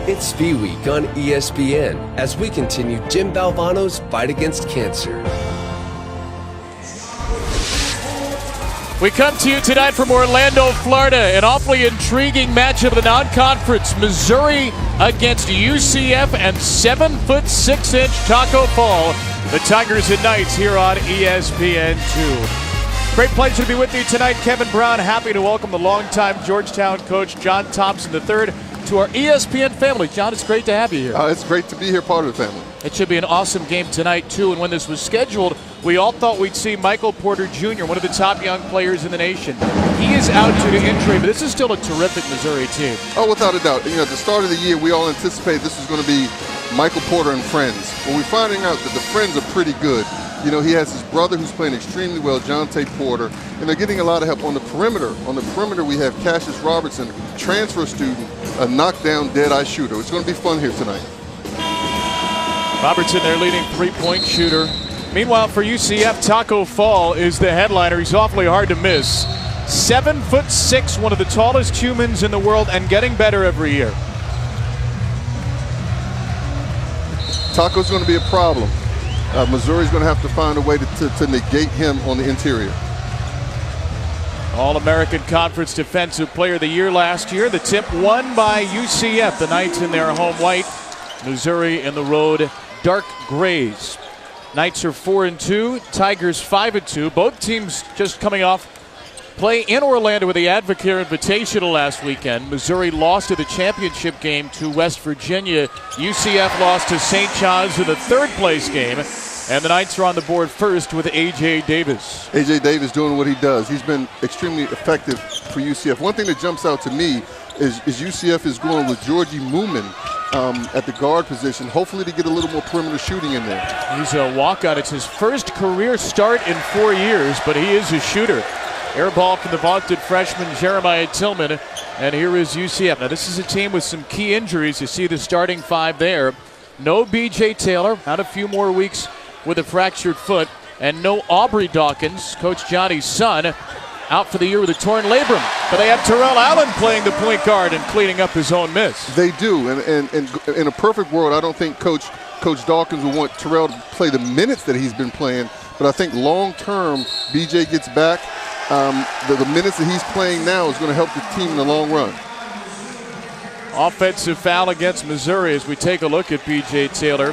It's Fee Week on ESPN as we continue Jim Valvano's fight against cancer. We come to you tonight from Orlando, Florida. An awfully intriguing matchup of the non-conference. Missouri against UCF and 7'6" Taco Fall. The Tigers and Knights here on ESPN2. Great pleasure to be with you tonight. Kevin Brown, happy to welcome the longtime Georgetown coach John Thompson III to our ESPN family. John, it's great to have you here. It's great to be here, part of the family. It should be an awesome game tonight, too. And when this was scheduled, we all thought we'd see Michael Porter Jr., one of the top young players in the nation. He is out due to injury, but this is still a terrific Missouri team. Oh, without a doubt. You know, at the start of the year, we all anticipated this was going to be Michael Porter and friends. Well, we're finding out that the friends are pretty good. You know, he has his brother who's playing extremely well, Jonte Porter, and they're getting a lot of help on the perimeter. On the perimeter, we have Cassius Robertson, transfer student, a knockdown, dead-eye shooter. It's going to be fun here tonight. Robertson, their leading three-point shooter. Meanwhile, for UCF, Taco Fall is the headliner. He's awfully hard to miss. 7'6", one of the tallest humans in the world, and getting better every year. Taco's going to be a problem. Missouri's going to have to find a way to negate him on the interior. All-American Conference Defensive Player of the Year last year. The tip won by UCF. The Knights in their home white. Missouri in the road dark grays. Knights are 4-2. Tigers 5-2. Both teams just coming off play in Orlando with the Advocare Invitational last weekend. Missouri lost to the championship game to West Virginia. UCF lost to St. John's in the third-place game. And the Knights are on the board first with A.J. Davis. A.J. Davis doing what he does. He's been extremely effective for UCF. One thing that jumps out to me is UCF is going with Georgie Moomin at the guard position, hopefully to get a little more perimeter shooting in there. He's a walkout. It's his first career start in 4 years, but he is a shooter. Air ball from the vaunted freshman Jeremiah Tillman, and here is UCF. Now this is a team with some key injuries. You see the starting five there. No B.J. Taylor, out a few more weeks with a fractured foot, and no Aubrey Dawkins, Coach Johnny's son, out for the year with a torn labrum. But they have Terrell Allen playing the point guard and cleaning up his own miss. They do, and in a perfect world, I don't think Coach Dawkins will want Terrell to play the minutes that he's been playing, but I think long-term, B.J. gets back. The minutes that he's playing now is going to help the team in the long run. Offensive foul against Missouri as we take a look at B.J. Taylor.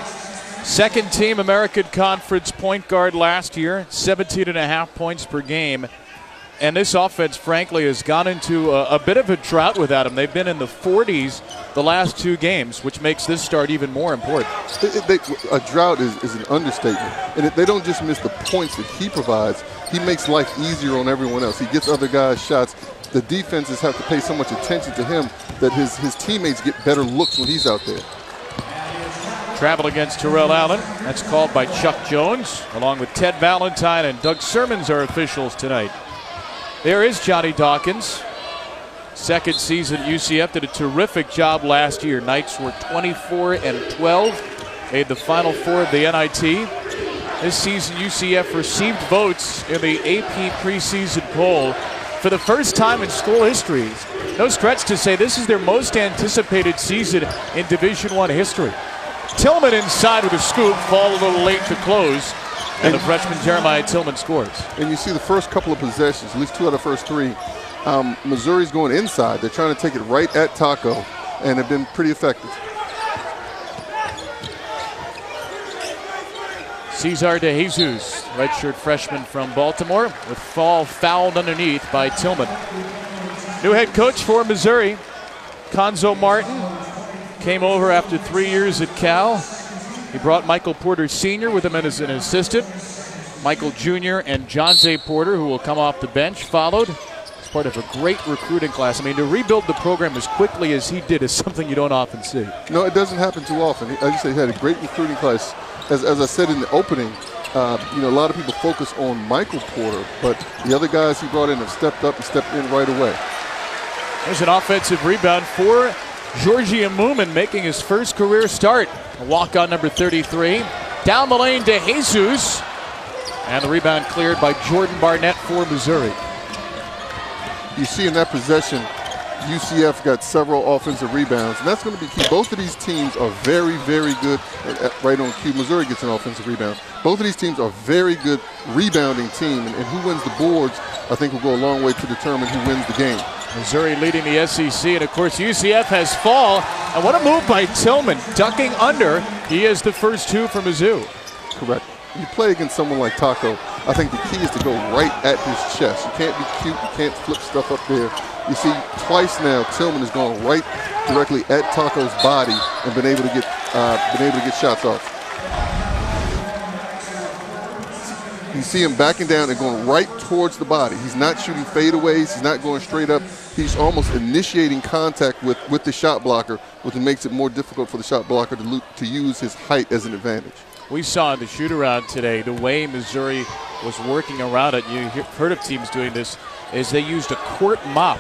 Second team American Conference point guard last year, 17.5 points per game. And this offense, frankly, has gone into a bit of a drought without him. They've been in the 40s the last two games, which makes this start even more important. A drought is an understatement. And they don't just miss the points that he provides. He makes life easier on everyone else. He gets other guys shots. The defenses have to pay so much attention to him that his teammates get better looks when he's out there. Travel against Terrell Allen. That's called by Chuck Jones, along with Ted Valentine and Doug Sermons are officials tonight. There is Johnny Dawkins. Second season at UCF, did a terrific job last year. Knights were 24-12, made the Final Four of the NIT. This season, UCF received votes in the AP preseason poll for the first time in school history. No stretch to say this is their most anticipated season in Division I history. Tillman inside with a scoop, fall a little late to close, and the freshman Jeremiah Tillman scores. And you see the first couple of possessions, at least two out of the first three, Missouri's going inside. They're trying to take it right at Taco, and have been pretty effective. Cesar De Jesus, redshirt freshman from Baltimore, with Fall fouled underneath by Tillman. New head coach for Missouri, Conzo Martin, came over after 3 years at Cal. He brought Michael Porter Sr. with him as an assistant. Michael Jr. and Jonte Porter, who will come off the bench, followed. It's part of a great recruiting class. I mean, to rebuild the program as quickly as he did is something you don't often see. No, it doesn't happen too often. As you said, he had a great recruiting class. As I said in the opening, you know, a lot of people focus on Michael Porter, but the other guys he brought in have stepped up and stepped in right away. There's an offensive rebound for Georgie Moomin, making his first career start. A walk-on number 33. Down the lane to Jesus. And the rebound cleared by Jordan Barnett for Missouri. You see in that possession, UCF got several offensive rebounds, and that's going to be key. Both of these teams are very, very good. Right on cue, Missouri gets an offensive rebound. Both of these teams are very good rebounding team, and who wins the boards, I think, will go a long way to determine who wins the game. Missouri leading the SEC, and of course UCF has fall. And what a move by Tillman, ducking under. He is the first two for Mizzou. Correct. When you play against someone like Taco, I think the key is to go right at his chest. You can't be cute. You can't flip stuff up there. You see, twice now Tillman has gone right directly at Taco's body and been able to get shots off. You see him backing down and going right towards the body. He's not shooting fadeaways. He's not going straight up. He's almost initiating contact with the shot blocker, which makes it more difficult for the shot blocker to use his height as an advantage. We saw in the shoot-around today the way Missouri was working around it. You heard of teams doing this, is they used a court mop.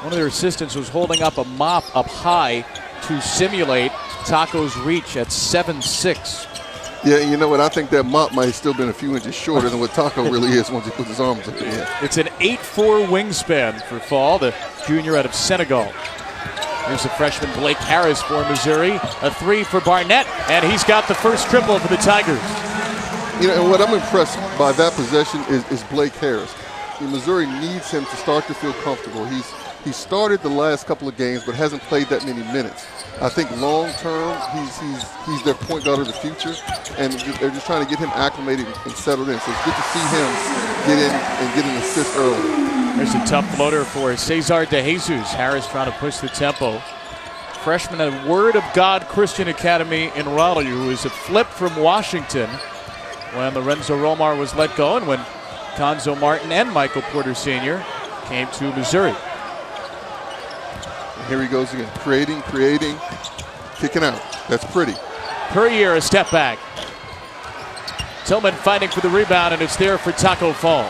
One of their assistants was holding up a mop up high to simulate Taco's reach at 7'6". Yeah, you know what? I think that mop might have still been a few inches shorter than what Taco really is once he puts his arms up in the air. It's an 8'4" wingspan for Fall, the junior out of Senegal. Here's the freshman Blake Harris for Missouri. A three for Barnett, and he's got the first triple for the Tigers. You know, and what I'm impressed by that possession is Blake Harris. Missouri needs him to start to feel comfortable. He started the last couple of games, but hasn't played that many minutes. I think long term, he's their point guard of the future, and they're just trying to get him acclimated and settled in. So it's good to see him get in and get an assist early. There's a tough floater for Cesar De Jesus. Harris trying to push the tempo. Freshman at Word of God Christian Academy in Raleigh, who is a flip from Washington when Lorenzo Romar was let go and when Conzo Martin and Michael Porter Sr. came to Missouri. And here he goes again, creating, kicking out. That's pretty. Puryear a step back. Tillman fighting for the rebound, and it's there for Taco Fall.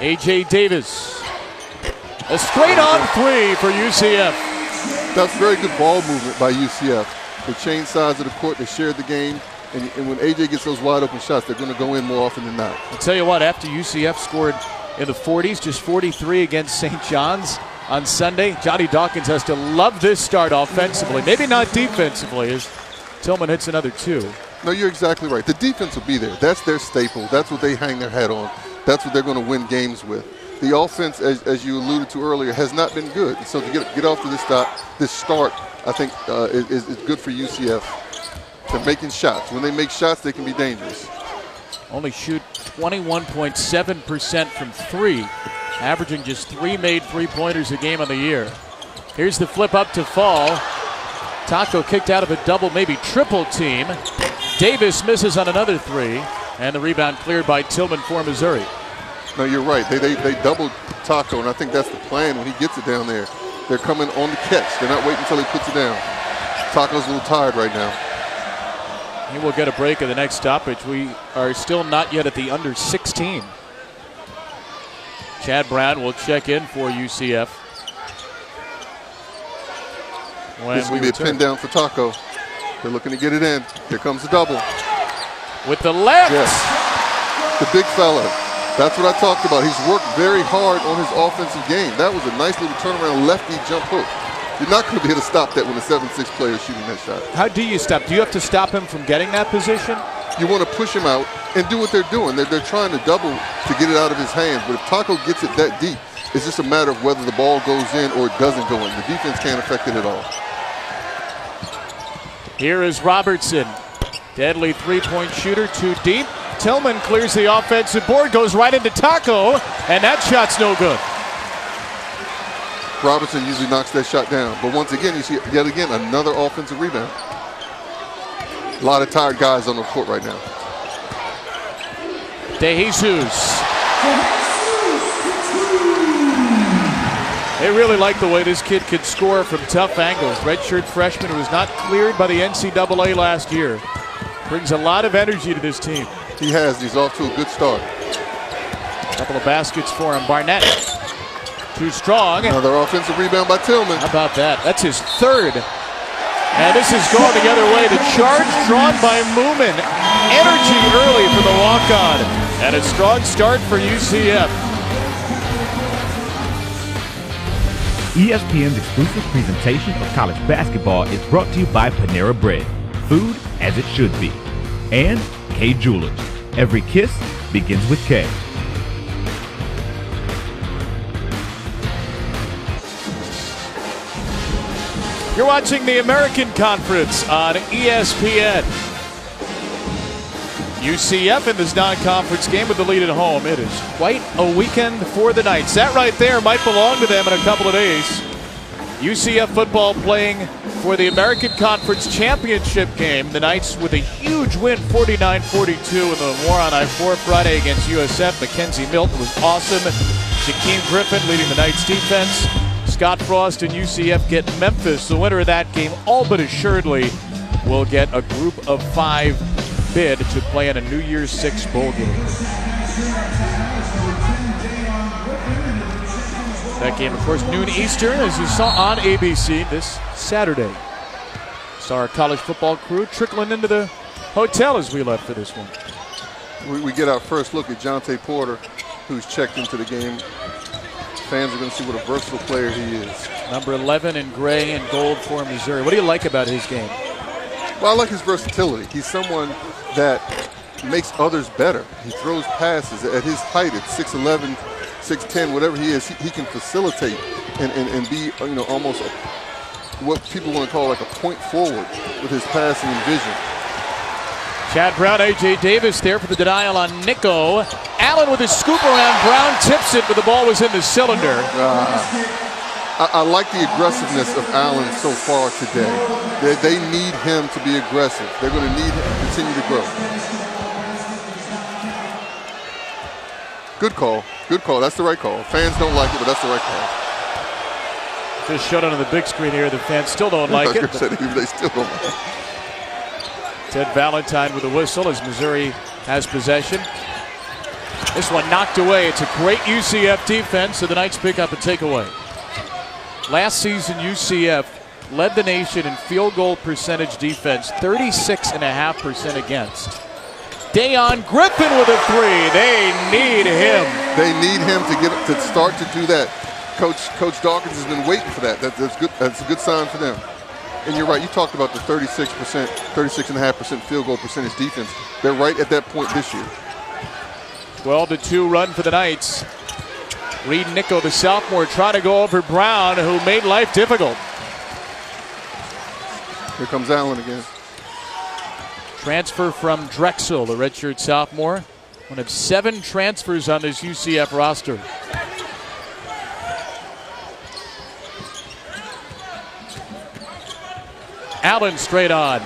A.J. Davis. A straight-on three for UCF. That's very good ball movement by UCF. They changed sides of the court. They shared the game. And when A.J. gets those wide-open shots, they're going to go in more often than not. I'll tell you what, after UCF scored in the 40s, just 43 against St. John's on Sunday, Johnny Dawkins has to love this start offensively. Maybe not defensively, as Tillman hits another two. No, you're exactly right. The defense will be there. That's their staple. That's what they hang their hat on. That's what they're going to win games with. The offense, as you alluded to earlier, has not been good. So to get off to this start, I think is good for UCF. They're making shots. When they make shots, they can be dangerous. Only shoot 21.7% from three, averaging just 3 made three-pointers a game on the year. Here's the flip up to Fall. Taco kicked out of a double, maybe triple team. Davis misses on another three, and the rebound cleared by Tillman for Missouri. No, you're right. They doubled Taco, and I think that's the plan when he gets it down there. They're coming on the catch. They're not waiting until he puts it down. Taco's a little tired right now. He will get a break at the next stoppage. We are still not yet at the under 16. Chad Brown will check in for UCF. This will be a pin down for Taco. They're looking to get it in. Here comes the double. With the left. Yes. The big fella. That's what I talked about. He's worked very hard on his offensive game. That was a nice little turnaround lefty jump hook. You're not going to be able to stop that when a 7'6" player is shooting that shot. How do you stop? Do you have to stop him from getting that position? You want to push him out and do what they're doing. They're trying to double to get it out of his hands. But if Taco gets it that deep, it's just a matter of whether the ball goes in or it doesn't go in. The defense can't affect it at all. Here is Robertson. Deadly three-point shooter, too deep. Tillman clears the offensive board, goes right into Taco, and that shot's no good. Robertson usually knocks that shot down. But once again, you see yet again another offensive rebound. A lot of tired guys on the court right now. De Jesus. They really like the way this kid could score from tough angles. Redshirt freshman who was not cleared by the NCAA last year. Brings a lot of energy to this team. He has. He's off to a good start. A couple of baskets for him. Barnett. Too strong. Another offensive rebound by Tillman. How about that? That's his third. And this is going the other way. The charge drawn by Moomin. energy early for the walk-on, and a strong start for UCF. ESPN's exclusive presentation of college basketball is brought to you by Panera Bread, food as it should be, and K Jewelers. Every kiss begins with K. You're watching the American Conference on ESPN. UCF in this non-conference game with the lead at home. It is quite a weekend for the Knights. That right there might belong to them in a couple of days. UCF football playing for the American Conference Championship game. The Knights with a huge win, 49-42 in the War on I-4 Friday against USF. Mackenzie Milton was awesome. Shaquem Griffin leading the Knights defense. Scott Frost and UCF get Memphis. The winner of that game all but assuredly will get a Group of 5 bid to play in a New Year's 6 bowl game. That game, of course, noon Eastern, as you saw on ABC this Saturday. Saw our college football crew trickling into the hotel as we left for this one. We get our first look at Jonte Porter, who's checked into the game. Fans are going to see what a versatile player he is. Number 11 in gray and gold for Missouri. What do you like about his game? Well, I like his versatility. He's someone that makes others better. He throws passes at his height at 6'11", 6'10", whatever he is. He can facilitate and be, almost what people want to call like a point forward with his passing and vision. Chad Brown, A.J. Davis there for the denial on Nico. Allen with his scoop around. Brown tips it, but the ball was in the cylinder. I like the aggressiveness of Allen so far today. They need him to be aggressive. They're going to need him to continue to grow. Good call. Good call. That's the right call. Fans don't like it, but that's the right call. Just showed it on the big screen here. The fans still don't like it. They still don't like it. Ted Valentine with a whistle as Missouri has possession. This one knocked away. It's a great UCF defense, so the Knights pick up a takeaway. Last season, UCF led the nation in field goal percentage defense, 36.5% against. Dayon Griffin with a three. They need him. They need him to start to do that. Coach Dawkins has been waiting for that. That's good. That's a good sign for them. And you're right, you talked about the 36.5% field goal percentage defense. They're right at that point this year. 12-2 run for the Knights. Reed Nico, the sophomore, trying to go over Brown, who made life difficult. Here comes Allen again. Transfer from Drexel, the redshirt sophomore. One of 7 transfers on this UCF roster. Allen straight on.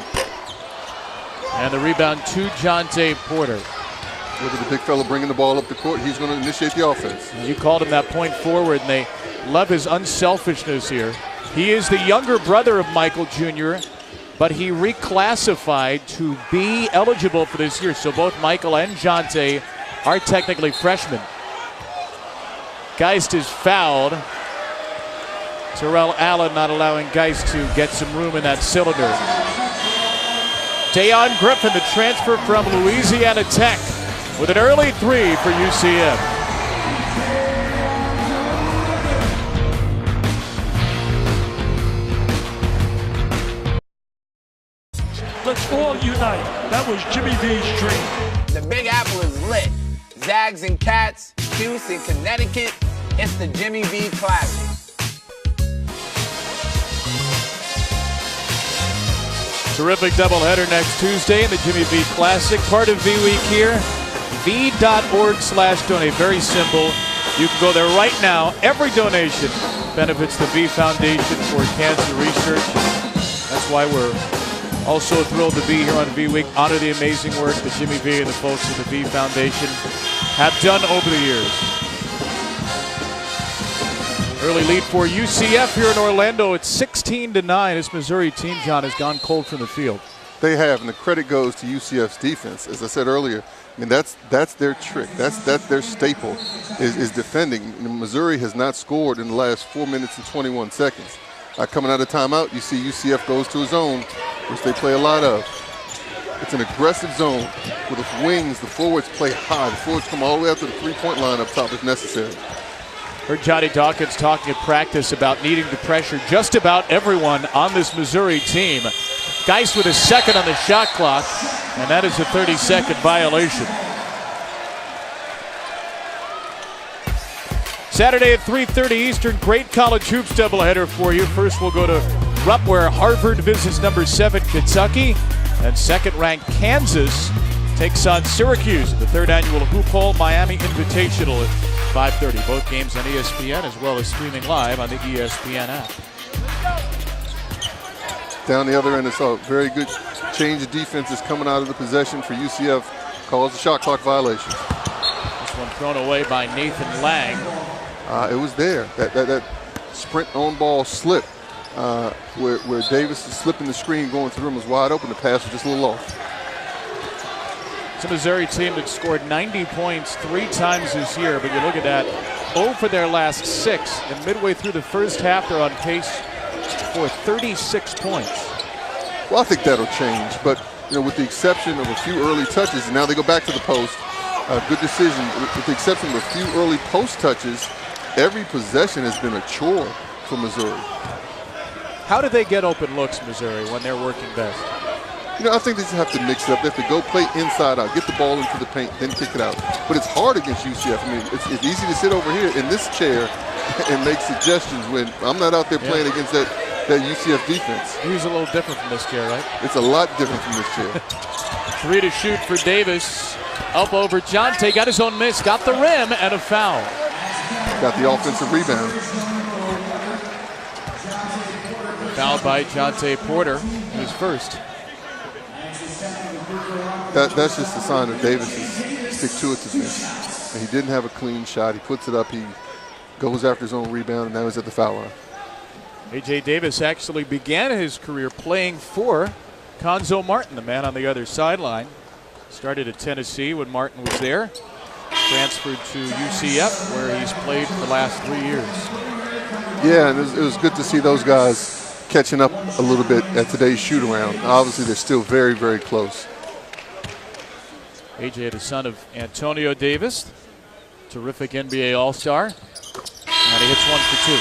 And the rebound to Jonte Porter. Look at the big fella bringing the ball up the court. He's going to initiate the offense. You called him that point forward, and they love his unselfishness here. He is the younger brother of Michael Jr., but he reclassified to be eligible for this year. So both Michael and Jonte are technically freshmen. Geist is fouled. Terrell Allen not allowing Geist to get some room in that cylinder. Dayon Griffin, the transfer from Louisiana Tech, with an early three for UCF. Let's all unite. That was Jimmy V's dream. The Big Apple is lit. Zags and Cats, Cuse in Connecticut. It's the Jimmy V Classic. Terrific doubleheader next Tuesday in the Jimmy V Classic. Part of V-Week here. V.org/donate. Very simple. You can go there right now. Every donation benefits the V Foundation for Cancer Research. That's why we're also thrilled to be here on V-Week. Honor the amazing work that Jimmy V and the folks at the V Foundation have done over the years. Early lead for UCF here in Orlando. It's 16-9. This Missouri team, John, has gone cold from the field. They have, and the credit goes to UCF's defense. As I said earlier, I mean that's their trick. That's their staple is defending. Missouri has not scored in the last 4 minutes and 21 seconds. Coming out of timeout, you see UCF goes to a zone, which they play a lot of. It's an aggressive zone with the wings. The forwards play high. The forwards come all the way up to the three-point line up top if necessary. Heard Johnny Dawkins talking at practice about needing to pressure just about everyone on this Missouri team. Geist with a second on the shot clock, and that is a 30-second violation. Saturday at 3:30 Eastern, great college hoops doubleheader for you. First we'll go to Rupp, where Harvard visits number 7 Kentucky, and second-ranked Kansas takes on Syracuse at the 3rd annual Hoop Hall Miami Invitational at 5:30. Both games on ESPN as well as streaming live on the ESPN app. Down the other end, it's a very good change of defenses coming out of the possession for UCF. Calls the shot clock violation. This one thrown away by Nathan Lang. It was there. That sprint on ball slip where Davis is slipping the screen going through him was wide open. The pass was just a little off. It's a Missouri team that scored 90 points 3 times this year, but you look at that, 0 for their last 6, and midway through the first half they're on pace for 36 points. Well, I think that'll change, but with the exception of a few early touches, and now they go back to the post. Good decision. With the exception of a few early post touches, every possession has been a chore for Missouri. How do they get open looks, Missouri, when they're working best? I think they just have to mix it up. They have to go play inside out, get the ball into the paint, then kick it out. But it's hard against UCF. I mean, it's easy to sit over here in this chair and make suggestions when I'm not out there playing against that UCF defense. He's a little different from this chair, right? It's a lot different from this chair. 3 to shoot for Davis. Up over Jonte, got his own miss, got the rim, and a foul. Got the offensive rebound. Fouled by Jonte Porter, his first. That's just a sign of Davis's stick-to-itiveness. He didn't have a clean shot. He puts it up. He goes after his own rebound, and now he's at the foul line. A.J. Davis actually began his career playing for Conzo Martin, the man on the other sideline. Started at Tennessee when Martin was there. Transferred to UCF, where he's played for the last 3 years. Yeah, and it was good to see those guys catching up a little bit at today's shoot-around. Obviously, they're still very, very close. A.J., the son of Antonio Davis, terrific NBA All-Star. And he hits 1 for 2.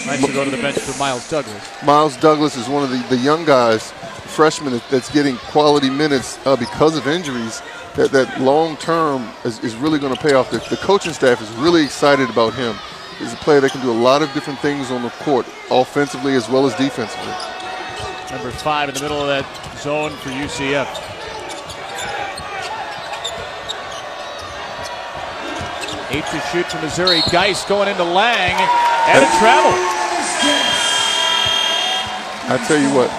Nice to go to the bench for Miles Douglas. Miles Douglas is one of the young guys, freshman, that's getting quality minutes because of injuries. That long term is really going to pay off. The coaching staff is really excited about him. He's a player that can do a lot of different things on the court, offensively as well as defensively. Number 5 in the middle of that zone for UCF. Eight to shoot for Missouri. Geist going into Lang, and a travel. I tell you what.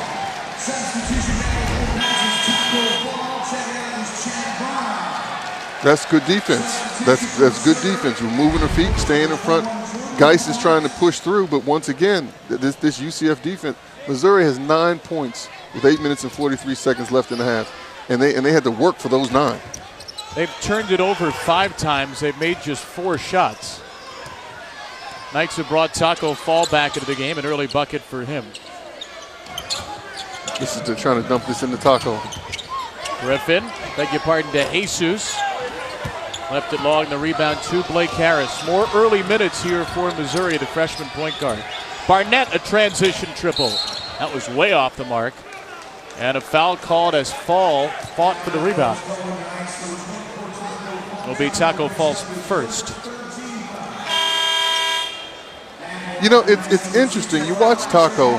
That's good defense. That's good defense. Removing her feet, staying in front. Geist is trying to push through, but once again, this UCF defense, Missouri has 9 points with 8 minutes and 43 seconds left in the half, and they had to work for those 9. They've turned it over 5 times. They've made just 4 shots. Knights have brought Taco Fall back into the game, an early bucket for him. They're trying to dump this into Taco. Griffin, beg your pardon, to Jesus. Left it long, the rebound to Blake Harris. More early minutes here for Missouri, the freshman point guard. Barnett, a transition triple. That was way off the mark. And a foul called as Fall fought for the rebound. It'll be Taco Fall's first. It's interesting. You watch Taco,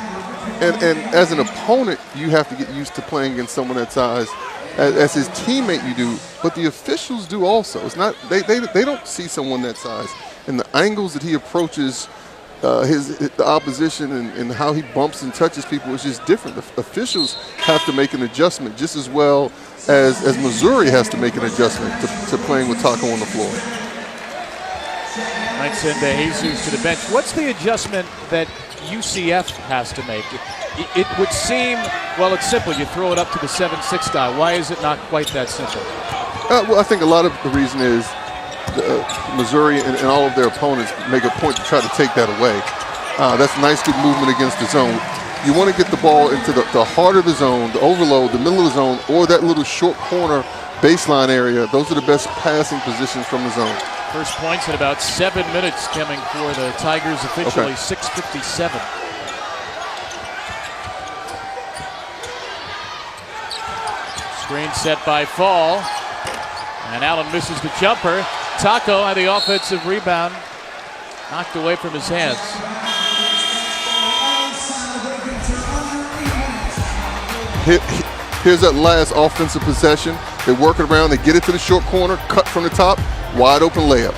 and as an opponent, you have to get used to playing against someone that size. As his teammate, you do, but the officials do also. It's not they don't see someone that size, and the angles that he approaches the opposition and how he bumps and touches people is just different. The officials have to make an adjustment just as well as Missouri has to make an adjustment to playing with Taco on the floor. Might send Jesus to the bench. What's the adjustment that UCF has to make? It would seem, well, it's simple. You throw it up to the 7'6" guy. Why is it not quite that simple? Well, I think a lot of the reason is Missouri and all of their opponents make a point to try to take that away. That's nice, good movement against the zone. You want to get the ball into the heart of the zone, the overload, the middle of the zone, or that little short corner baseline area. Those are the best passing positions from the zone. First points in about 7 minutes coming for the Tigers officially. Okay. 6:57. Screen set by Fall. And Allen misses the jumper. Taco had the offensive rebound. Knocked away from his hands. Here's that last offensive possession. They work it around. They get it to the short corner. Cut from the top. Wide open layup.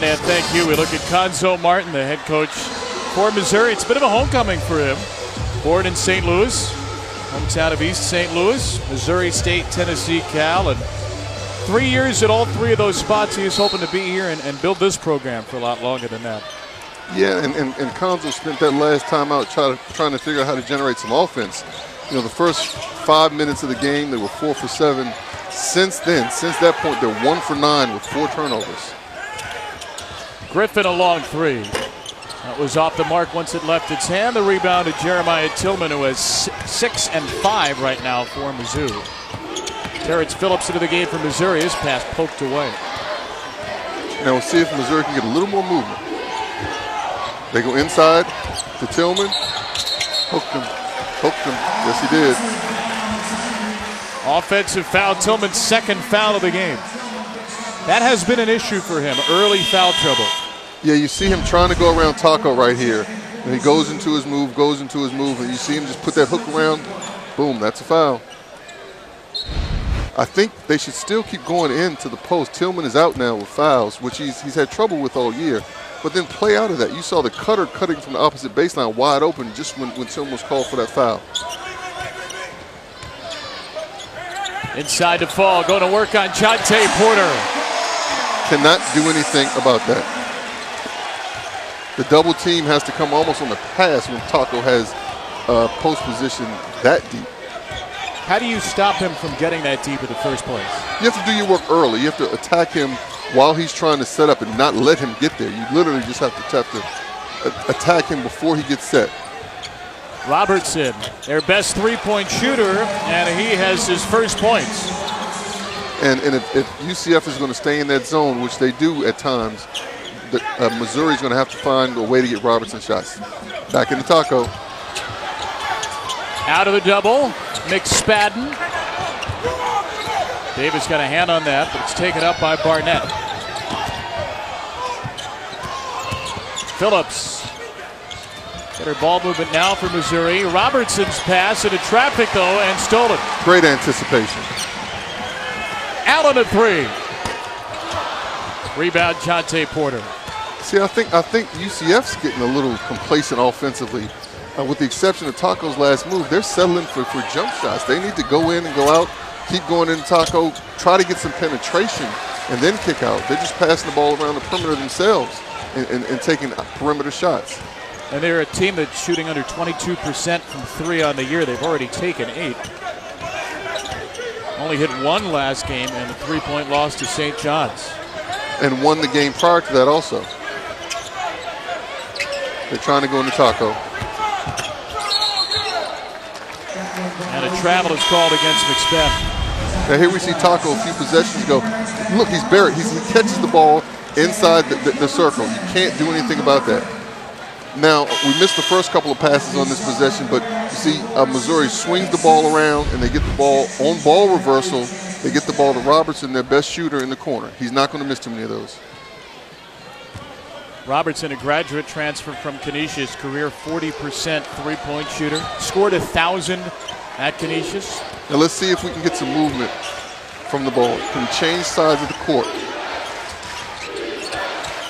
And thank you. We look at Conzo Martin, the head coach for Missouri. It's a bit of a homecoming for him. Born in St. Louis, hometown of East St. Louis, Missouri State, Tennessee, Cal, and 3 years at all three of those spots. He is hoping to be here and build this program for a lot longer than that. Yeah, and Conzo spent that last time out trying to figure out how to generate some offense. You know, the first 5 minutes of the game, they were 4 for 7. Since then, since that point, they're 1 for 9 with 4 turnovers. Griffin a long three. That was off the mark once it left its hand. The rebound to Jeremiah Tillman, who has 6 and 5 right now for Mizzou. Terrence Phillips into the game for Missouri. His pass poked away. Now we'll see if Missouri can get a little more movement. They go inside to Tillman. Hooked him. Yes, he did. Offensive foul. Tillman's second foul of the game. That has been an issue for him, early foul trouble. Yeah, you see him trying to go around Taco right here. And he goes into his move, and you see him just put that hook around. Boom, that's a foul. I think they should still keep going into the post. Tillman is out now with fouls, which he's had trouble with all year. But then play out of that. You saw the cutter cutting from the opposite baseline wide open just when Tillman was called for that foul. Inside to Fall, going to work on Jonte Porter. Cannot do anything about that. The double team has to come almost on the pass when Taco has post position that deep. How do you stop him from getting that deep in the first place? You have to do your work early. You have to attack him while he's trying to set up and not let him get there. You literally just have to attack him before he gets set. Robertson, their best three-point shooter, and he has his first points. And if UCF is going to stay in that zone, which they do at times, Missouri is going to have to find a way to get Robertson shots. Back in the Taco. Out of the double, McSpadden. Davis got a hand on that, but it's taken up by Barnett. Phillips. Better ball movement now for Missouri. Robertson's pass into traffic, though, and stolen. Great anticipation. Allen a three. Rebound, Jonte Porter. See, I think UCF's getting a little complacent offensively. With the exception of Taco's last move, they're settling for jump shots. They need to go in and go out, keep going in Taco, try to get some penetration, and then kick out. They're just passing the ball around the perimeter themselves and taking perimeter shots. And they're a team that's shooting under 22% from three on the year. They've already taken 8. Only hit 1 last game in a 3-point loss to St. John's. And won the game prior to that also. They're trying to go into Taco. And a travel is called against McSpadden. Now here we see Taco a few possessions ago. Look, he's buried. He catches the ball inside the circle. You can't do anything about that. Now, we missed the first couple of passes on this possession, but you see Missouri swings the ball around and they get the ball on ball reversal. They get the ball to Robertson, their best shooter in the corner. He's not going to miss too many of those. Robertson, a graduate transfer from Canisius, career 40% three-point shooter. Scored 1,000 at Canisius. Now let's see if we can get some movement from the ball. Can we change sides of the court?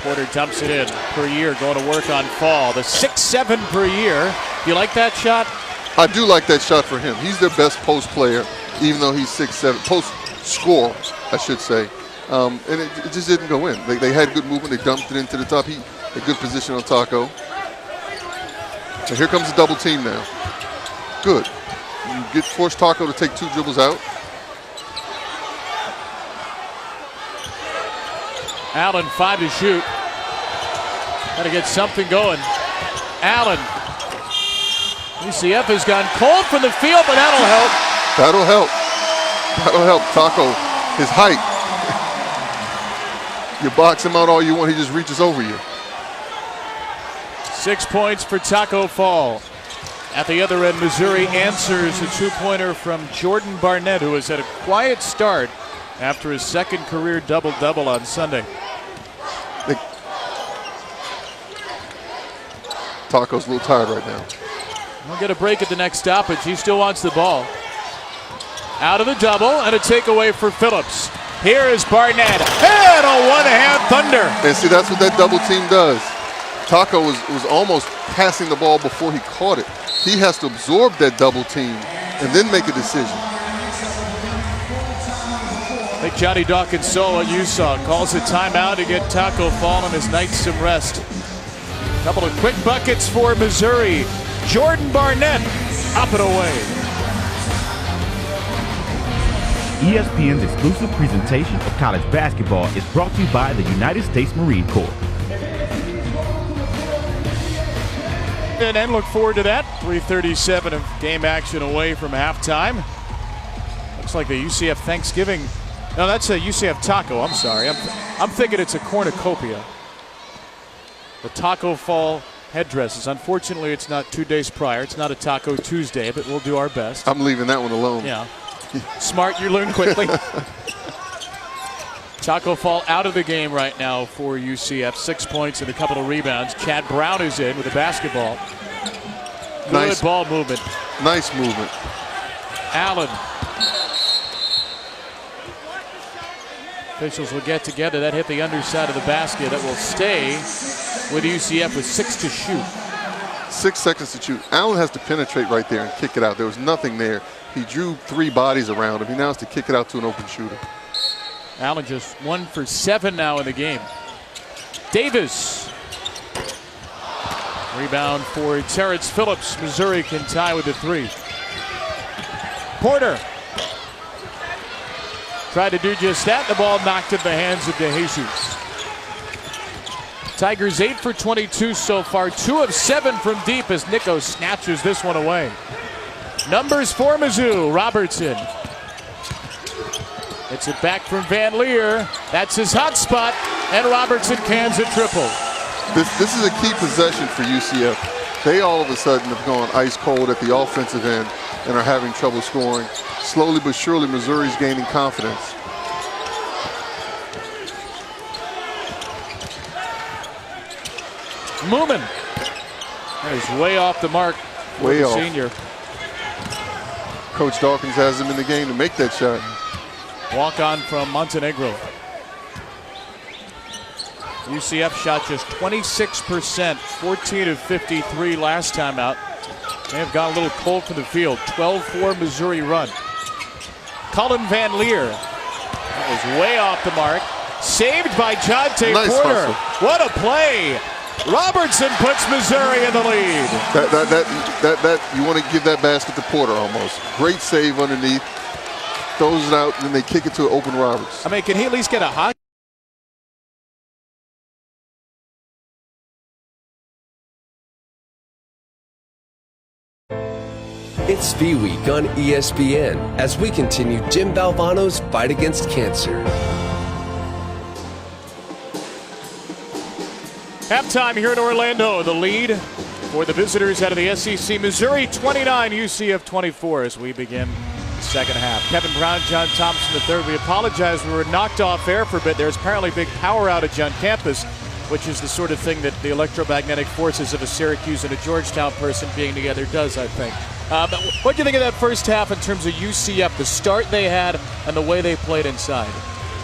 Porter dumps it in per year, going to work on Fall. The 6-7 per year. Do you like that shot? I do like that shot for him. He's their best post player, even though he's 6'7", post scorer, I should say. And it just didn't go in. They had good movement. They dumped it into the top. A good position on Taco. So here comes the double team now. Good. You force Taco to take 2 dribbles out. Allen, 5 to shoot. Got to get something going. Allen. UCF has gone cold from the field, but that'll help. That'll help. That'll help. Taco, his height. You box him out all you want, he just reaches over you. 6 points for Taco Fall. At the other end, Missouri answers a 2-pointer from Jordan Barnett, who has had a quiet start after his second career double-double on Sunday. Taco's a little tired right now. We'll get a break at the next stoppage. He still wants the ball. Out of the double, and a takeaway for Phillips. Here is Barnett, and a one-hand thunder. And see, that's what that double team does. Taco was almost passing the ball before he caught it. He has to absorb that double team and then make a decision. I think Johnny Dawkins saw what you saw. Calls a timeout to get Taco Fall on his night some rest. A couple of quick buckets for Missouri. Jordan Barnett up and away. ESPN's exclusive presentation of college basketball is brought to you by the United States Marine Corps. And look forward to that. 3:37 of game action away from halftime. Looks like the UCF Thanksgiving. No, that's a UCF taco. I'm sorry. I'm thinking it's a cornucopia. The Taco Fall headdresses. Unfortunately, it's not 2 days prior. It's not a Taco Tuesday, but we'll do our best. I'm leaving that one alone. Yeah. Smart, you learn quickly. Taco Fall out of the game right now for UCF. 6 points and a couple of rebounds. Chad Brown is in with a basketball. Good Nice ball movement. Nice movement. Allen. Officials will get together. That hit the underside of the basket. That will stay with UCF with 6 to shoot. 6 seconds to shoot. Allen has to penetrate right there and kick it out. There was nothing there. He drew 3 bodies around him. He now has to kick it out to an open shooter. Allen just 1 for 7 now in the game. Davis. Rebound for Terrence Phillips. Missouri can tie with the 3. Porter. Tried to do just that. The ball knocked in the hands of DeJesus. Tigers 8 for 22 so far. 2 of 7 from deep as Nico snatches this one away. Numbers for Mizzou. Robertson. It's it back from Van Leer. That's his hot spot. And Robertson cans a triple. This is a key possession for UCF. They all of a sudden have gone ice cold at the offensive end and are having trouble scoring. Slowly but surely, Missouri's gaining confidence. Moomin. That is way off the mark for Way the off. senior. Coach Dawkins has him in the game to make that shot. Walk on from Montenegro. UCF shot just 26%, 14 of 53 last time out. They have gone a little cold from the field. 12-4 Missouri run. Cullen Van Leer. That was way off the mark. Saved by Jonte Nice Porter. hustle. What a play. Robertson puts Missouri in the lead. That you want to give that basket to Porter almost. Great save underneath. Throws it out, and then they kick it to open Roberts. I mean, can he at least get a hot? It's V Week on ESPN as we continue Jim Valvano's fight against cancer. Halftime here in Orlando. The lead for the visitors out of the SEC. Missouri 29, UCF 24 as we begin the second half. Kevin Brown, John Thompson III. We apologize. We were knocked off air for a bit. There's apparently a big power outage on campus, which is the sort of thing that the electromagnetic forces of a Syracuse and a Georgetown person being together does, I think. What do you think of that first half in terms of UCF, the start they had and the way they played inside?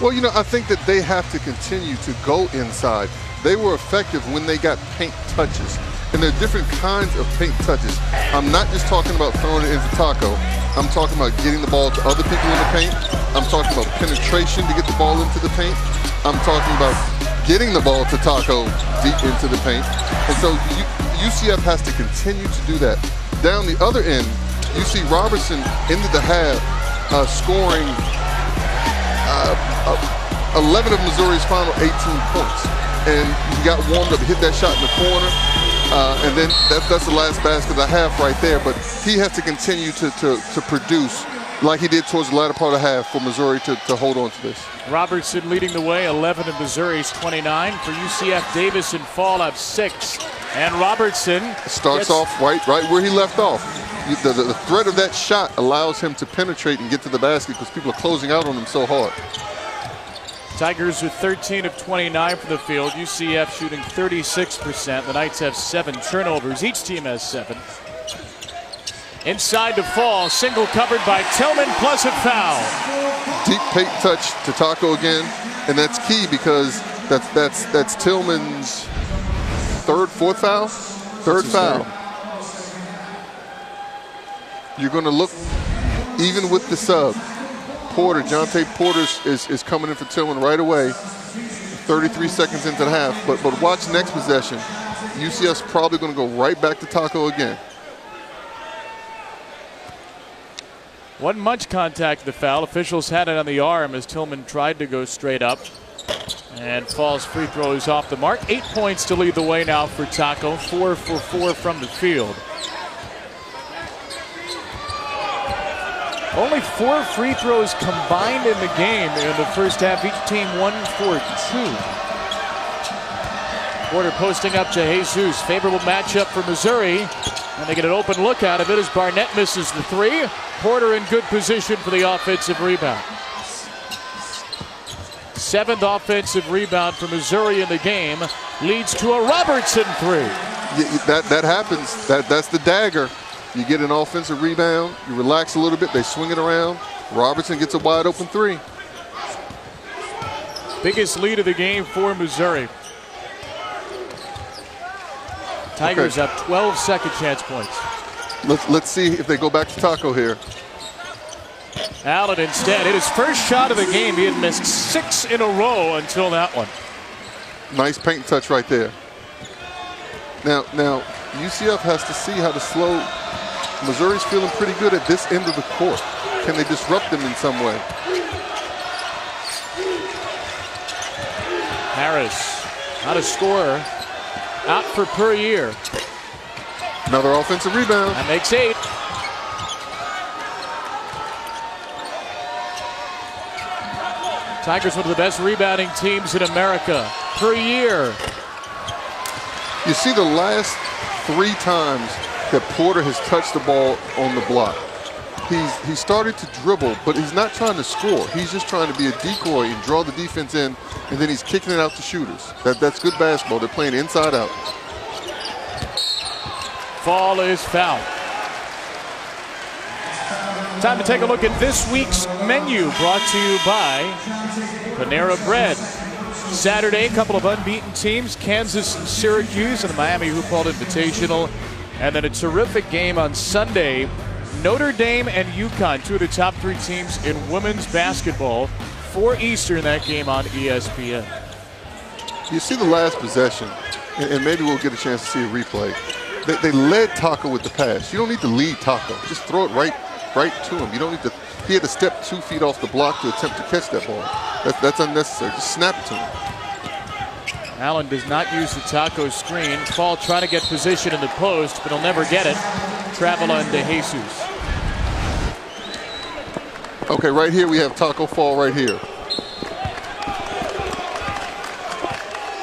Well, you know, I think that they have to continue to go inside. They were effective when they got paint touches. And there are different kinds of paint touches. I'm not just talking about throwing it into Taco. I'm talking about getting the ball to other people in the paint. I'm talking about penetration to get the ball into the paint. I'm talking about getting the ball to Taco deep into the paint. And so UCF has to continue to do that. Down the other end, you see Robertson ended the half scoring 11 of Missouri's final 18 points. And he got warmed up, hit that shot in the corner. And then that's the last basket of the half right there. But he has to continue to produce like he did towards the latter part of the half for Missouri to hold on to this. Robertson leading the way, 11 of Missouri's 29. For UCF, Davis and Fall have 6. And Robertson starts off right where he left off. The threat of that shot allows him to penetrate and get to the basket because people are closing out on him so hard. Tigers with 13 of 29 from the field. UCF shooting 36%. The Knights have 7 turnovers. Each team has 7. Inside to Fall. Single covered by Tillman plus a foul. Deep paint touch to Taco again. And that's key because that's Tillman's fourth foul? Third foul. You're going to look even with the sub. Jonte Porter is coming in for Tillman right away. 33 seconds into the half. But watch next possession. UCF's probably going to go right back to Taco again. Wasn't much contact to the foul. Officials had it on the arm as Tillman tried to go straight up. And Fall's free throw is off the mark. 8 points to lead the way now for Taco. 4 for 4 from the field. Only 4 free throws combined in the game in the first half. Each team 1 for 2. Porter posting up to Jesus. Favorable matchup for Missouri. And they get an open look out of it as Barnett misses the 3. Porter in good position for the offensive rebound. 7th offensive rebound for Missouri in the game. Leads to a Robertson 3. That happens. That's the dagger. You get an offensive rebound, you relax a little bit, they swing it around. Robertson gets a wide open 3. Biggest lead of the game for Missouri. Tigers have 12 second chance points. Let's see if they go back to Taco here. Allen instead hit his first shot of the game. He had missed 6 in a row until that one. Nice paint touch right there. Now UCF has to see how to slow. Missouri's feeling pretty good at this end of the court. Can they disrupt them in some way? Harris, not a scorer, out for per year. Another offensive rebound. That makes 8. Tigers, one of the best rebounding teams in America per year. You see the last 3 times that Porter has touched the ball on the block. He started to dribble, but he's not trying to score. He's just trying to be a decoy and draw the defense in, and then he's kicking it out to shooters. That's good basketball. They're playing inside out. Fall is fouled. Time to take a look at this week's menu, brought to you by Panera Bread. Saturday, a couple of unbeaten teams, Kansas and Syracuse in the Miami Hoop Ball Invitational. And then a terrific game on Sunday, Notre Dame and UConn, 2 of the top 3 teams in women's basketball. 4 Eastern, that game on ESPN. You see the last possession, and maybe we'll get a chance to see a replay. They led Taco with the pass. You don't need to lead Taco. Just throw it right to him. You don't need to. He had to step 2 feet off the block to attempt to catch that ball. That's unnecessary. Just snap it to him. Allen does not use the Taco screen. Fall trying to get position in the post, but he'll never get it. Travel on to Jesus. Okay, right here we have Taco Fall right here.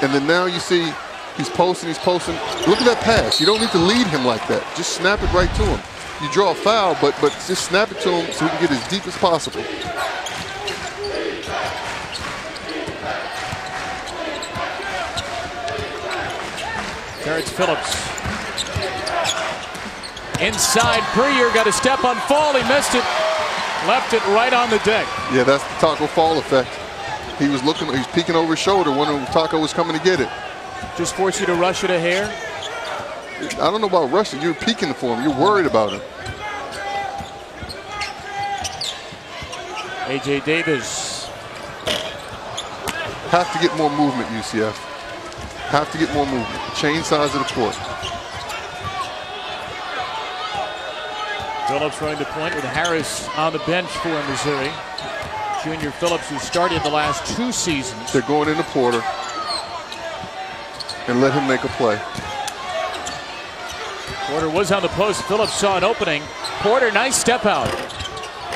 And then now you see he's posting. Look at that pass. You don't need to lead him like that. Just snap it right to him. You draw a foul, but just snap it to him so he can get as deep as possible. Terrence Phillips. Inside, Breer got a step on Fall. He missed it. Left it right on the deck. Yeah, that's the Taco Fall effect. He was peeking over his shoulder, wondering if Taco was coming to get it. Just force you to rush it a hair. I don't know about rushing. You're peeking for him. You're worried about him. A.J. Davis. Have to get more movement, UCF. Have to get more movement. Change size of the court. Phillips running the point with Harris on the bench for Missouri. Junior Phillips, who started the last 2 seasons. They're going into Porter and let him make a play. Porter was on the post. Phillips saw an opening. Porter, nice step out.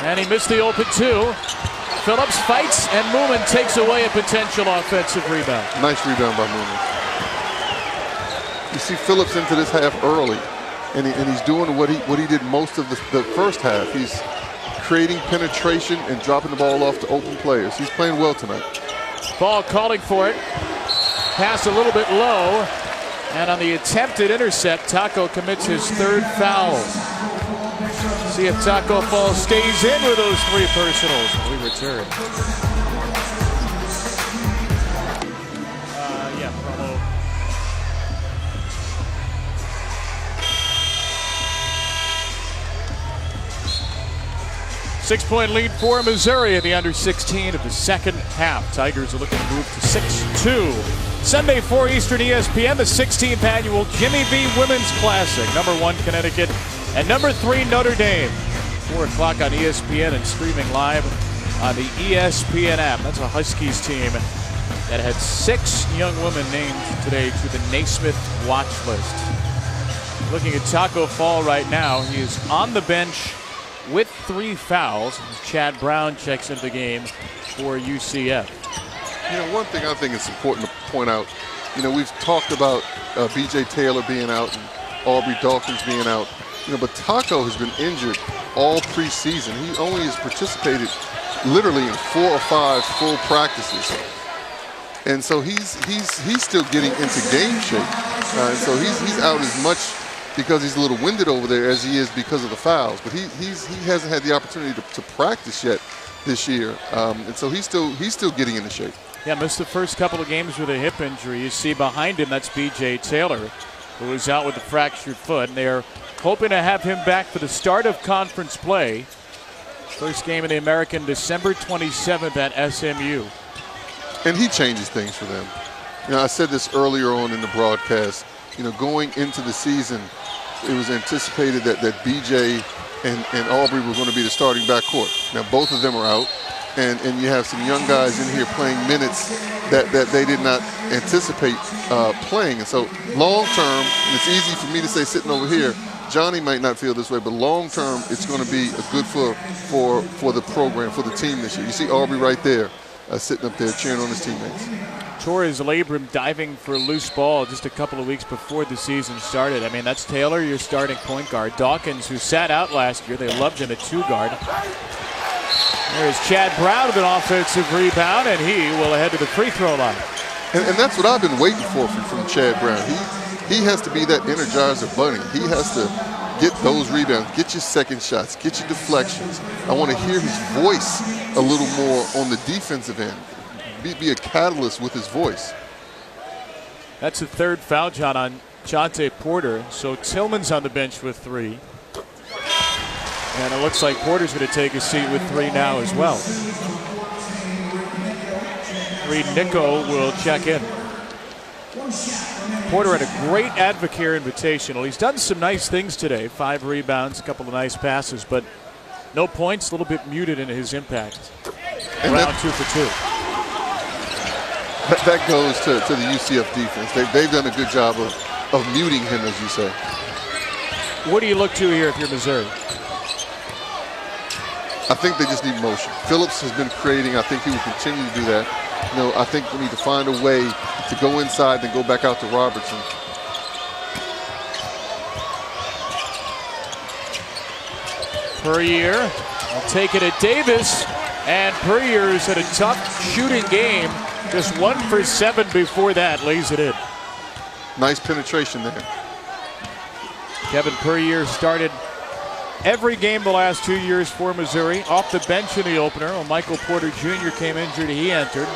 And he missed the open 2. Phillips fights, and Moomin takes away a potential offensive rebound. Nice rebound by Moomin. You see Phillips into this half early, and he's doing what he did most of the first half. He's creating penetration and dropping the ball off to open players. He's playing well tonight. Ball calling for it. Pass a little bit low. And on the attempted intercept, Taco commits his 3rd foul. See if Taco Fall stays in with those 3 personals. We return. Promo. Six-point lead for Missouri at the under 16 of the second half. Tigers are looking to move to 6-2. Sunday, 4 Eastern ESPN, the 16th annual Jimmy V Women's Classic. Number 1 Connecticut and number 3 Notre Dame. 4 o'clock on ESPN and streaming live on the ESPN app. That's a Huskies team that had 6 young women named today to the Naismith watch list. Looking at Taco Fall right now, he is on the bench with 3 fouls. Chad Brown checks into the game for UCF. You know, one thing I think it's important to point out, you know, we've talked about B.J. Taylor being out and Aubrey Dawkins being out, you know, but Taco has been injured all preseason. He only has participated literally in 4 or 5 full practices. And so he's still getting into game shape. And so he's out as much because he's a little winded over there as he is because of the fouls. But he hasn't had the opportunity to practice yet this year. And so he's still getting into shape. Yeah, missed the first couple of games with a hip injury. You see behind him, that's B.J. Taylor, who is out with a fractured foot. And they're hoping to have him back for the start of conference play. First game in the American, December 27th at SMU. And he changes things for them. You know, I said this earlier on in the broadcast. You know, going into the season, it was anticipated that B.J. and Aubrey were going to be the starting backcourt. Now, both of them are out. And you have some young guys in here playing minutes that they did not anticipate playing. And so long term, and it's easy for me to say sitting over here, Johnny might not feel this way, but long term, it's going to be a good for the program, for the team this year. You see Aubrey right there sitting up there cheering on his teammates. Tore his labrum diving for a loose ball just a couple of weeks before the season started. I mean, that's Taylor, your starting point guard. Dawkins, who sat out last year, they loved him at 2 guard. There's Chad Brown with an offensive rebound, and he will head to the free throw line. And that's what I've been waiting for from Chad Brown. He has to be that energizer bunny. He has to get those rebounds, get your second shots, get your deflections. I want to hear his voice a little more on the defensive end. Be a catalyst with his voice. That's the 3rd foul, John, on Jonte Porter. So Tillman's on the bench with 3. And it looks like Porter's going to take a seat with 3 now as well. Reed Nico will check in. Porter had a great Advocare Invitational. He's done some nice things today. 5 rebounds, a couple of nice passes, but no points, a little bit muted in his impact. Round 2 for 2. That goes to the UCF defense. They've done a good job of muting him, as you say. What do you look to here if you're Missouri? I think they just need motion. Phillips has been creating. I think he will continue to do that. You know, I think we need to find a way to go inside and go back out to Robertson. Puryear will take it at Davis, and Puryear's had a tough shooting game. Just 1 for 7 before that, lays it in. Nice penetration there. Kevin Puryear started every game the last 2 years for Missouri. Off the bench in the opener. When Michael Porter Jr. came injured, he entered.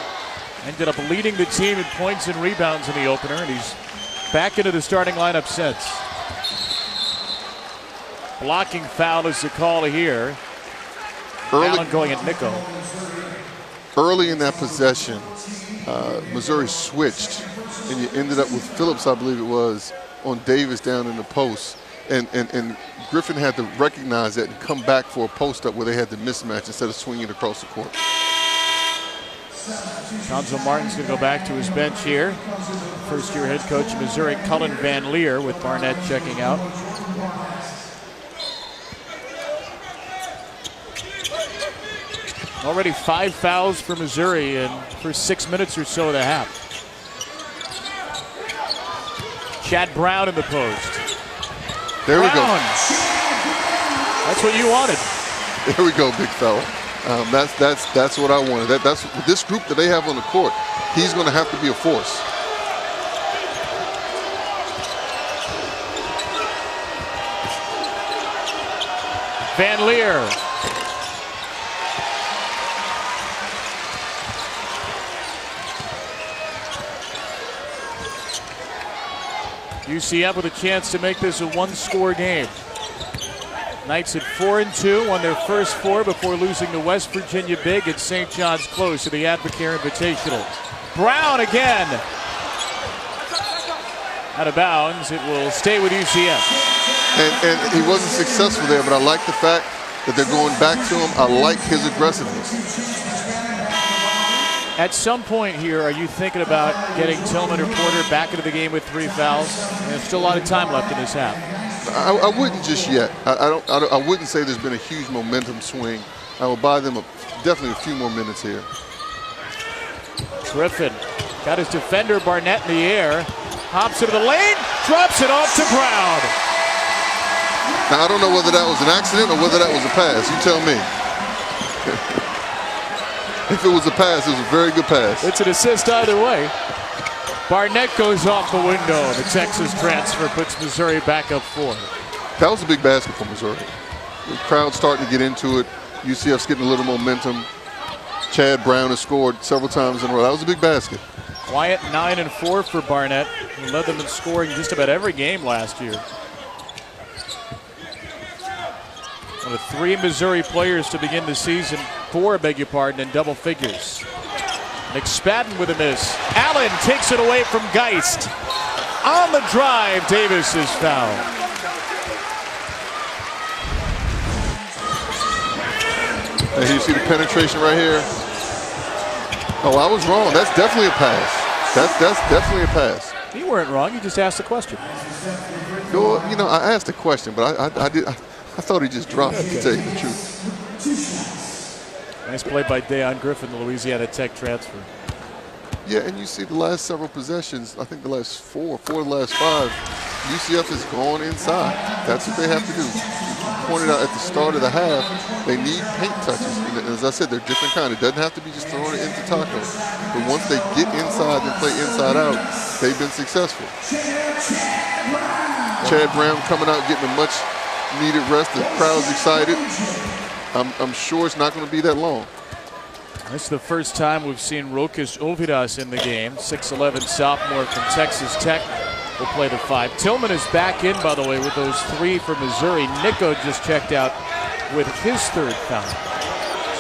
Ended up leading the team in points and rebounds in the opener, and he's back into the starting lineup since. Blocking foul is the call here. Allen going at Nico. Early in that possession, Missouri switched, and you ended up with Phillips, I believe it was, on Davis down in the post. And Griffin had to recognize that and come back for a post-up where they had the mismatch instead of swinging across the court. Conzo Martin's going to go back to his bench here. First-year head coach of Missouri, Cullen Van Leer, with Barnett checking out. Already 5 fouls for Missouri in for 6 minutes or so of the half. Chad Brown in the post. There we go. That's what you wanted. There we go, big fella. That's what I wanted. That's this group that they have on the court. He's going to have to be a force. Van Leer. UCF with a chance to make this a one-score game. Knights at 4-2, won their first 4 before losing to West Virginia big at St. John's Close to the Advocare Invitational. Brown again. Out of bounds, it will stay with UCF. And he wasn't successful there, but I like the fact that they're going back to him. I like his aggressiveness. At some point here, are you thinking about getting Tillman or Porter back into the game with 3 fouls? There's still a lot of time left in this half. I wouldn't just yet. I wouldn't say there's been a huge momentum swing. I will buy them definitely a few more minutes here. Griffin got his defender Barnett in the air, hops into the lane, drops it off to Brown. Now I don't know whether that was an accident or whether that was a pass. You tell me. If it was a pass, it was a very good pass. It's an assist either way. Barnett goes off the window. The Texas transfer puts Missouri back up 4. That was a big basket for Missouri. The crowd's starting to get into it. UCF's getting a little momentum. Chad Brown has scored several times in a row. That was a big basket. Quiet 9-4 for Barnett. He led them in scoring just about every game last year. One of 3 Missouri players to begin the season, 4, beg your pardon, in double figures. McSpadden with a miss. Allen takes it away from Geist. On the drive, Davis is fouled. And you see the penetration right here. Oh, I was wrong. That's definitely a pass. That's definitely a pass. You weren't wrong. You just asked a question. No, you know, I asked a question, but I thought he just dropped it, to tell you the truth. Nice play by Deion Griffin, the Louisiana Tech transfer. Yeah, and you see the last several possessions, I think the last 4 of the last 5, UCF has gone inside. That's what they have to do. You pointed out at the start of the half, they need paint touches. And as I said, they're different kind. It doesn't have to be just throwing it into Taco. But once they get inside and play inside out, they've been successful. Chad Brown coming out, getting a much needed rest. The crowd's excited. I'm sure it's not going to be that long. This is the first time we've seen Rokas Ovidas in the game. 6'11" sophomore from Texas Tech will play the 5. Tillman is back in, by the way, with those 3 for Missouri. Nico just checked out with his 3rd foul.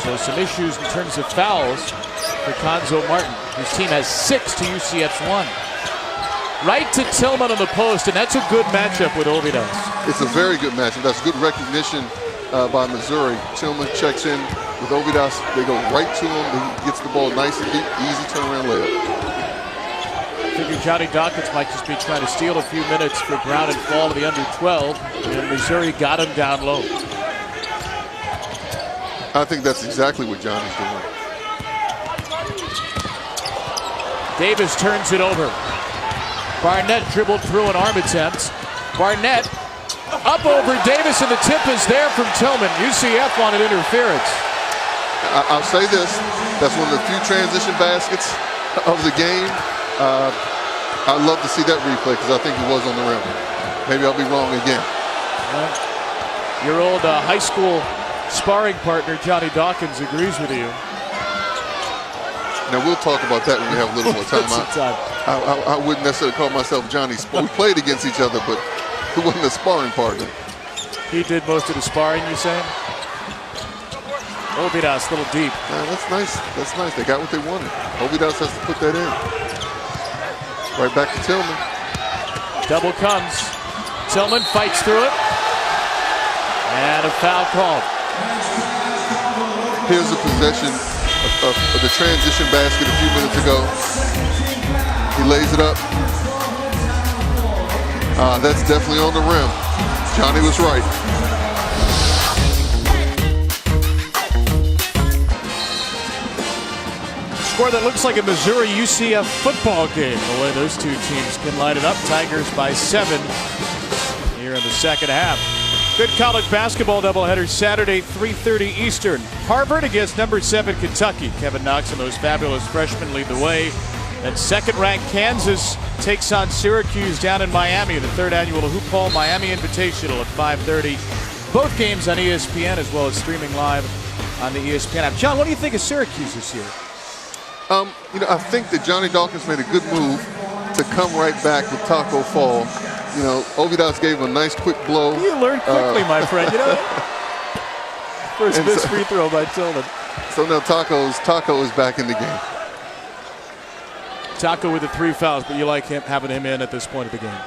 So some issues in terms of fouls for Conzo Martin, whose team has 6 to UCF's 1. Right to Tillman on the post, and that's a good matchup with Ovidas. It's a very good matchup. That's good recognition by Missouri. Tillman checks in with Ovidas. They go right to him. He gets the ball nice and deep, easy turnaround layup. I figure Johnny Dawkins might just be trying to steal a few minutes for Brown and fall to the under 12, and Missouri got him down low. I think that's exactly what Johnny's doing. Davis turns it over. Barnett dribbled through an arm attempt. Barnett up over Davis, and the tip is there from Tillman. UCF wanted interference. I'll say this. That's one of the few transition baskets of the game. I'd love to see that replay because I think he was on the rim. Maybe I'll be wrong again. Your old high school sparring partner, Johnny Dawkins, agrees with you. Now, we'll talk about that when we have a little more time. I wouldn't necessarily call myself Johnny. We played against each other, but he wasn't a sparring partner. He did most of the sparring, you saying? Ovidas a little deep. That's nice. That's nice. They got what they wanted. Ovidas has to put that in. Right back to Tillman. Double comes. Tillman fights through it. And a foul called. Here's a possession of the transition basket a few minutes ago. He lays it up. That's definitely on the rim. Johnny was right. Score that looks like a Missouri UCF football game. The way those two teams can line it up. Tigers by 7 here in the second half. Good college basketball doubleheader Saturday, 3:30 Eastern. Harvard against number 7 Kentucky. Kevin Knox and those fabulous freshmen lead the way. And second-ranked Kansas takes on Syracuse down in Miami. The 3rd annual Hoop Ball Miami Invitational at 5:30. Both games on ESPN as well as streaming live on the ESPN app. John, what do you think of Syracuse this year? I think that Johnny Dawkins made a good move to come right back with Taco Fall. Ovidas gave him a nice quick blow. You learn quickly, my friend. First missed free throw by Tillman. So now Taco is back in the game. Taco with the 3 fouls, but you like having him in at this point of the game?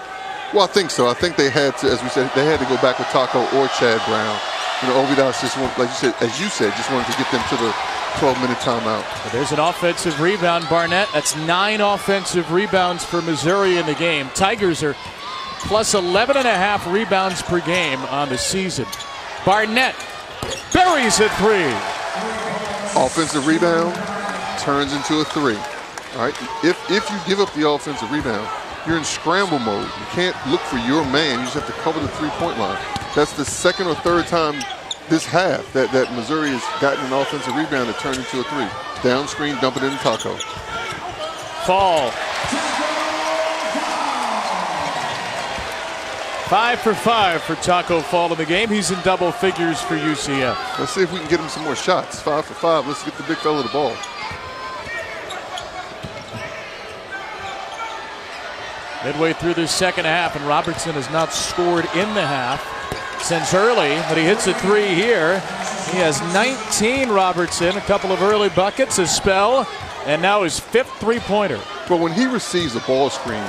Well, I think so. I think they had to, as we said, they had to go back with Taco or Chad Brown. Ovidas just wanted, as you said, just wanted to get them to the 12-minute timeout. Well, there's an offensive rebound, Barnett. That's 9 offensive rebounds for Missouri in the game. Tigers are plus 11.5 rebounds per game on the season. Barnett buries a 3. Offensive rebound turns into a 3. All right. If you give up the offensive rebound, you're in scramble mode. You can't look for your man. You just have to cover the 3-point line. That's the 2nd or 3rd time this half that Missouri has gotten an offensive rebound that turned into a 3. Down screen, dump it in Taco. Fall. 5 for 5 for Taco Fall in the game. He's in double figures for UCF. Let's see if we can get him some more shots. 5 for 5. Let's get the big fella the ball. Midway through this second half, and Robertson has not scored in the half since early, but he hits a 3 here. He has 19, Robertson, a couple of early buckets, a spell, and now his 5th 3-pointer. But when he receives a ball screen,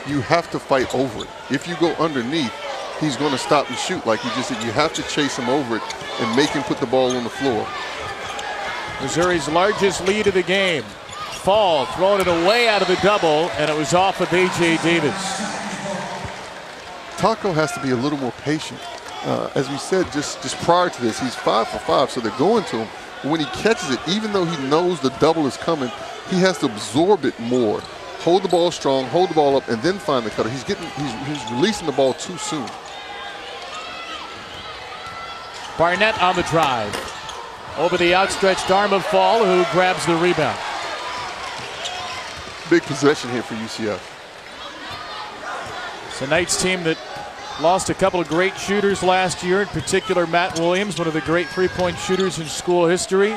you have to fight over it. If you go underneath, he's going to stop and shoot like you just said. You have to chase him over it and make him put the ball on the floor. Missouri's largest lead of the game. Fall throwing it away out of the double, and it was off of A.J. Davis. Taco has to be a little more patient. As we said just prior to this, he's 5 for 5, so they're going to him. But when he catches it, even though he knows the double is coming, he has to absorb it more. Hold the ball strong, hold the ball up, and then find the cutter. He's releasing the ball too soon. Barnett on the drive. Over the outstretched arm of Fall, who grabs the rebound. Big possession here for UCF. It's a Knights team that lost a couple of great shooters last year, in particular Matt Williams, one of the great 3-point shooters in school history.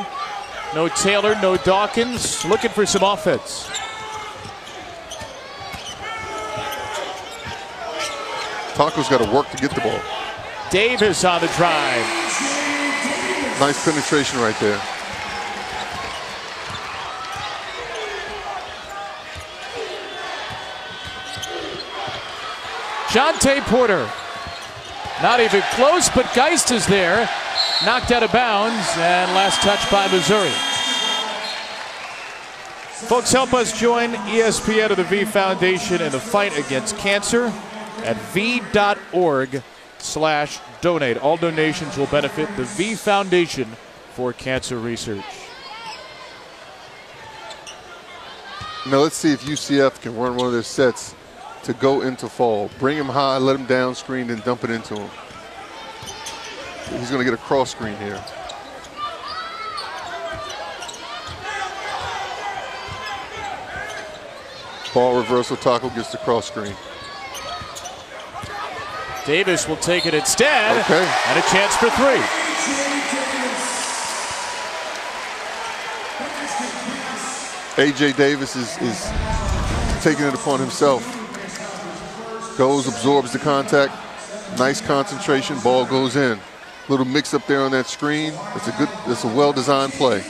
No Taylor, no Dawkins, looking for some offense. Taco's got to work to get the ball. Davis on the drive. Nice penetration right there. Jonte Porter. Not even close, but Geist is there. Knocked out of bounds, and last touch by Missouri. Folks, help us join ESPN or the V Foundation in the fight against cancer at v.org/donate. All donations will benefit the V Foundation for Cancer Research. Now let's see if UCF can run one of their sets to go into Fall. Bring him high, let him down screen, then dump it into him. He's going to get a cross screen here. Ball reversal, Taco gets the cross screen. Davis will take it instead. Okay. And a chance for 3. A.J. Davis is taking it upon himself. Goes, absorbs the contact, Nice concentration, ball goes in. Little mix up there on that screen. It's a well-designed play.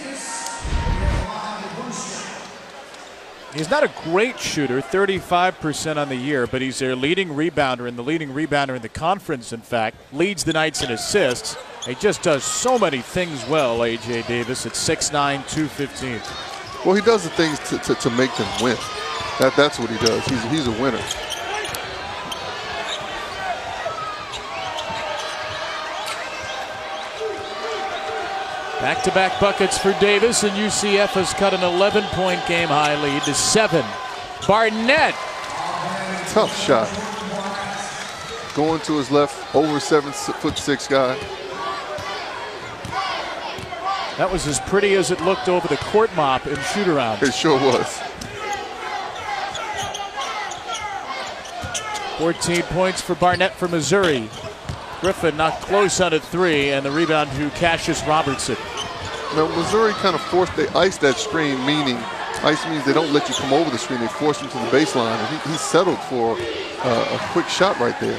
He's not a great shooter, 35% on the year, but he's their leading rebounder and the leading rebounder in the conference, in fact. Leads the Knights in assists. He just does so many things well, A.J. Davis at 6'9", 215. Well, he does the things to make them win. That's what he does. He's a winner. Back-to-back buckets for Davis, and UCF has cut an 11-point game-high lead to 7. Barnett. Tough shot. Going to his left, over 7'6" guy. That was as pretty as it looked over the court mop in shoot-around. It sure was. 14 points for Barnett for Missouri. Griffin not close on a 3, and the rebound to Cassius Robertson. Now, Missouri kind of they iced that screen, meaning ice means they don't let you come over the screen. They force him to the baseline, and he settled for a quick shot right there.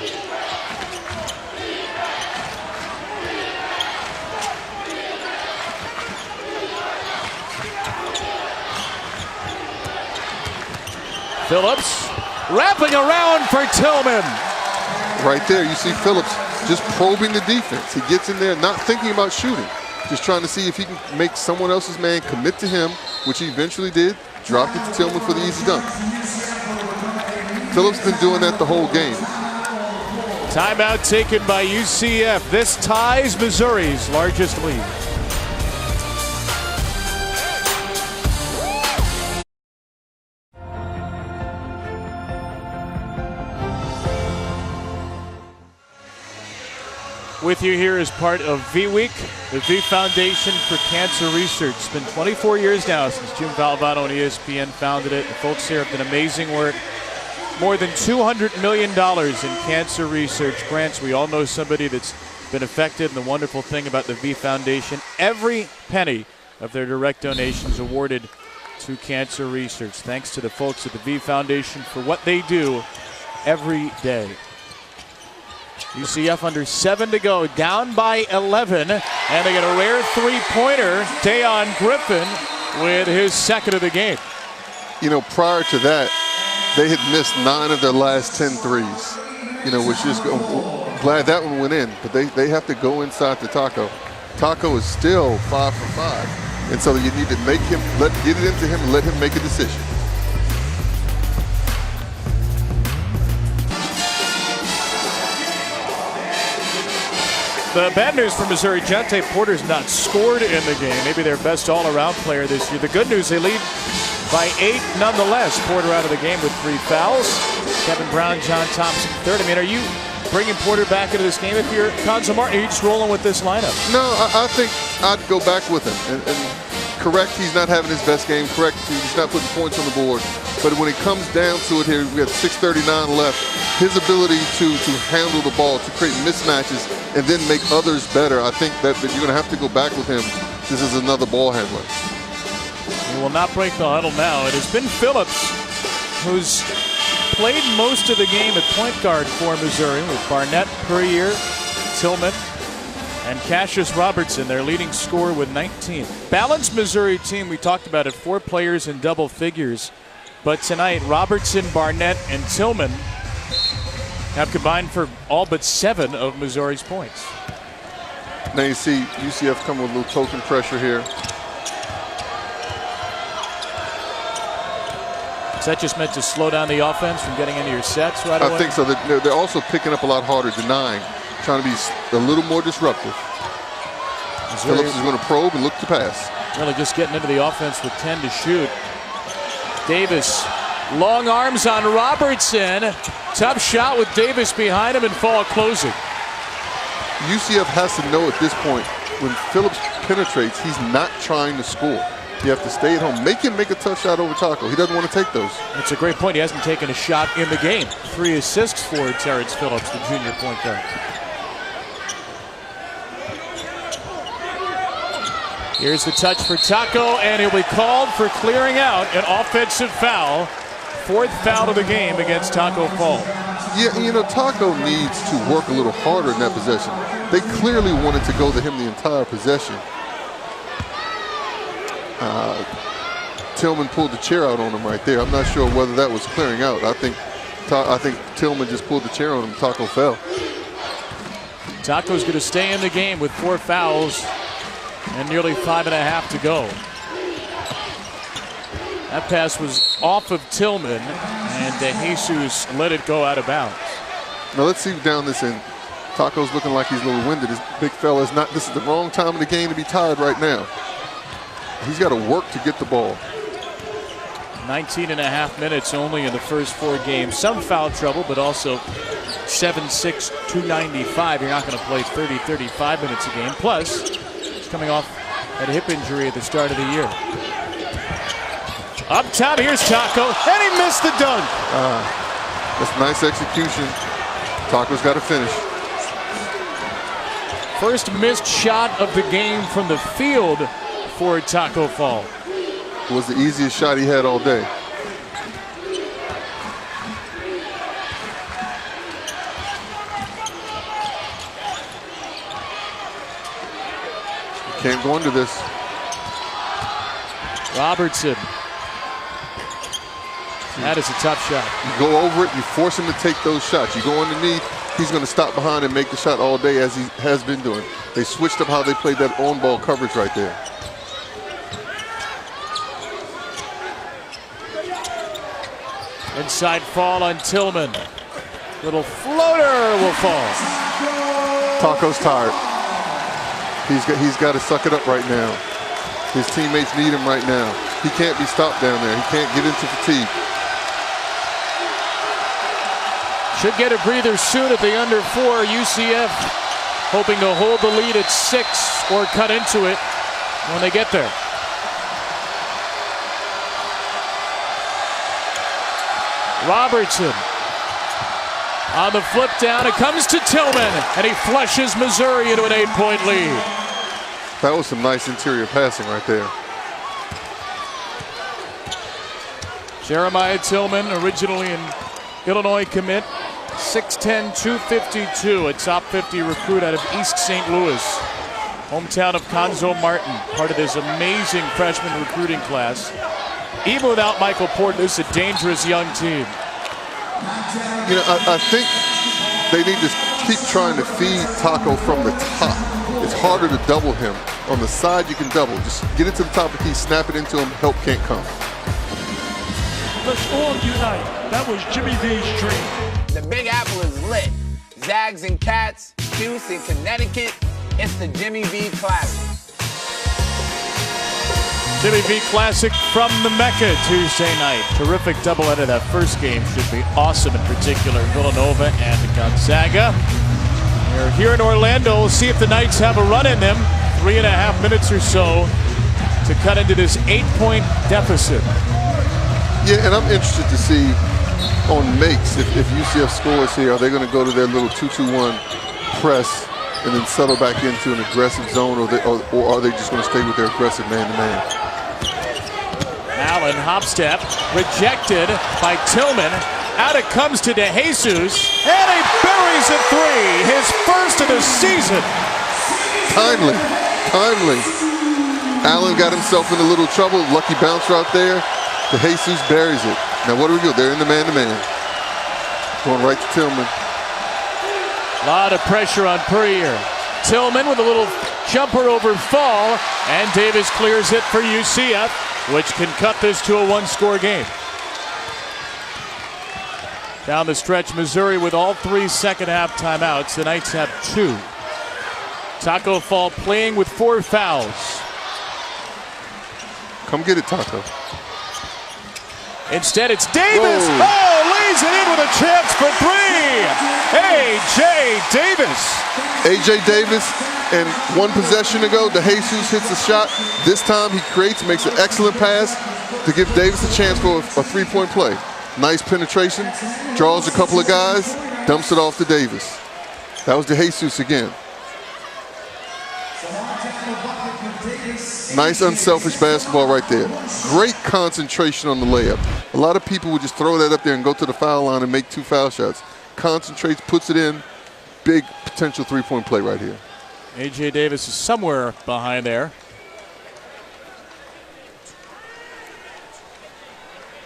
Phillips wrapping around for Tillman. Right there, you see Phillips just probing the defense. He gets in there not thinking about shooting, just trying to see if he can make someone else's man commit to him, which he eventually did. Dropped it to Tillman for the easy dunk. Phillips been doing that the whole game. Timeout taken by UCF. This ties Missouri's largest lead. With you here as part of V-Week, the V Foundation for Cancer Research. It's been 24 years now since Jim Valvano and ESPN founded it. The folks here have done amazing work. More than $200 million in cancer research grants. We all know somebody that's been affected, and the wonderful thing about the V Foundation, every penny of their direct donations awarded to cancer research. Thanks to the folks at the V Foundation for what they do every day. UCF under 7 to go, down by 11, and they get a rare three-pointer. Dayon Griffin with his second of the game. You know, prior to that, they had missed 9 of their last 10 threes. You know, which is glad that one went in, but they have to go inside to Taco. Taco is still 5 for 5, and so you need to make him get it into him and let him make a decision. The bad news for Missouri, Jonte Porter's not scored in the game. Maybe their best all-around player this year. The good news, they lead by 8 nonetheless. Porter out of the game with 3 fouls. Kevin Brown, John Thompson, third. I mean, are you bringing Porter back into this game if you're Conzo Martin? Are you just rolling with this lineup? No, I think I'd go back with him. And correct, he's not having his best game. Correct, he's not putting points on the board. But when it comes down to it here, we got 6:39 left. His ability to handle the ball, to create mismatches, and then make others better, I think that you're going to have to go back with him. This is another ball handler. He will not break the huddle now. It has been Phillips who's played most of the game at point guard for Missouri, with Barnett, Puryear, Tillman, and Cassius Robertson, their leading scorer with 19. Balanced Missouri team, we talked about it, 4 players in double figures. But tonight, Robertson, Barnett, and Tillman have combined for all but 7 of Missouri's points. Now you see UCF come with a little token pressure here. Is that just meant to slow down the offense from getting into your sets right away? I think so. They're also picking up a lot harder, denying, trying to be a little more disruptive. Missouri, Phillips is going to probe and look to pass. Really just getting into the offense with 10 to shoot. Davis, long arms on Robertson. Tough shot with Davis behind him and Fall closing. UCF has to know at this point, when Phillips penetrates, he's not trying to score. You have to stay at home. Make him make a tough shot over Taco. He doesn't want to take those. That's a great point. He hasn't taken a shot in the game. 3 assists for Terrence Phillips, the junior point guard. Here's the touch for Taco, and he'll be called for clearing out an offensive foul. 4th foul of the game against Taco Fall. Yeah, you know, Taco needs to work a little harder in that possession. They clearly wanted to go to him the entire possession. Tillman pulled the chair out on him right there. I'm not sure whether that was clearing out. I think Tillman just pulled the chair on him. Taco fell. Taco's going to stay in the game with 4 fouls and nearly 5.5 to go. That pass was off of Tillman, and Jesus let it go out of bounds. Now let's see down this end. Taco's looking like he's a little winded. This big fella is not. This is the wrong time in the game to be tired right now. He's got to work to get the ball. 19.5 minutes only in the first 4 games. Some foul trouble, but also 7'6", 295. You're not going to play 30, 35 minutes a game. Plus, he's coming off that hip injury at the start of the year. Up top, here's Taco, and he missed the dunk. That's nice execution. Taco's got to finish. First missed shot of the game from the field for Taco Fall. It was the easiest shot he had all day. Can't go under this. Robertson. That is a tough shot. You go over it, you force him to take those shots. You go underneath, he's going to stop behind and make the shot all day as he has been doing. They switched up how they played that on-ball coverage right there. Inside fall on Tillman. Little floater will fall. Taco's tired. He's got to suck it up right now. His teammates need him right now. He can't be stopped down there. He can't get into fatigue. Should get a breather soon at the under 4. UCF hoping to hold the lead at 6 or cut into it when they get there. Robertson on the flip down. It comes to Tillman, and he flushes Missouri into an 8-point lead. That was some nice interior passing right there. Jeremiah Tillman, originally an Illinois commit, 6'10", 252, a top 50 recruit out of East St. Louis. Hometown of Conzo Martin, part of this amazing freshman recruiting class. Even without Michael Porter, this is a dangerous young team. You know, I think they need to keep trying to feed Taco from the top. It's harder to double him. On the side, you can double. Just get it to the top of the key, snap it into him, help can't come. Let's all unite. That was Jimmy V's dream. The Big Apple is lit. Zags and Cats, Juice in Connecticut. It's the Jimmy V Classic. Jimmy V Classic from the Mecca Tuesday night. Terrific doubleheader. That first game should be awesome, in particular Villanova and Gonzaga. We're here in Orlando. We'll see if the Knights have a run in them. 3.5 minutes or so to cut into this 8-point deficit. Yeah, and I'm interested to see on makes if UCF scores here, are they going to go to their little 2-2-1 press and then settle back into an aggressive zone, or are they just going to stay with their aggressive man-to-man? Allen hop-step, rejected by Tillman. Out it comes to DeJesus, and he buries a 3, his first of the season. Timely. Allen got himself in a little trouble. Lucky bouncer out there. DeJesus buries it. Now what do we do? They're in the man-to-man. Going right to Tillman. A lot of pressure on Puryear. Tillman with a little jumper over Fall, and Davis clears it for UCF, which can cut this to a 1-score game. Down the stretch, Missouri with all 3 second-half timeouts. The Knights have 2. Taco Fall playing with 4 fouls. Come get it, Taco. Instead, it's Davis. Whoa. Oh, lays it in with a chance for 3. A.J. Davis. A.J. Davis, and 1 possession ago, DeJesus hits a shot. This time he creates, makes an excellent pass to give Davis a chance for a 3-point play. Nice penetration, draws a couple of guys, dumps it off to Davis. That was DeJesus again. Nice unselfish basketball right there. Great concentration on the layup. A lot of people would just throw that up there and go to the foul line and make 2 foul shots. concentrates, puts it in. Big potential three-point play right here. A.J. Davis is somewhere behind there.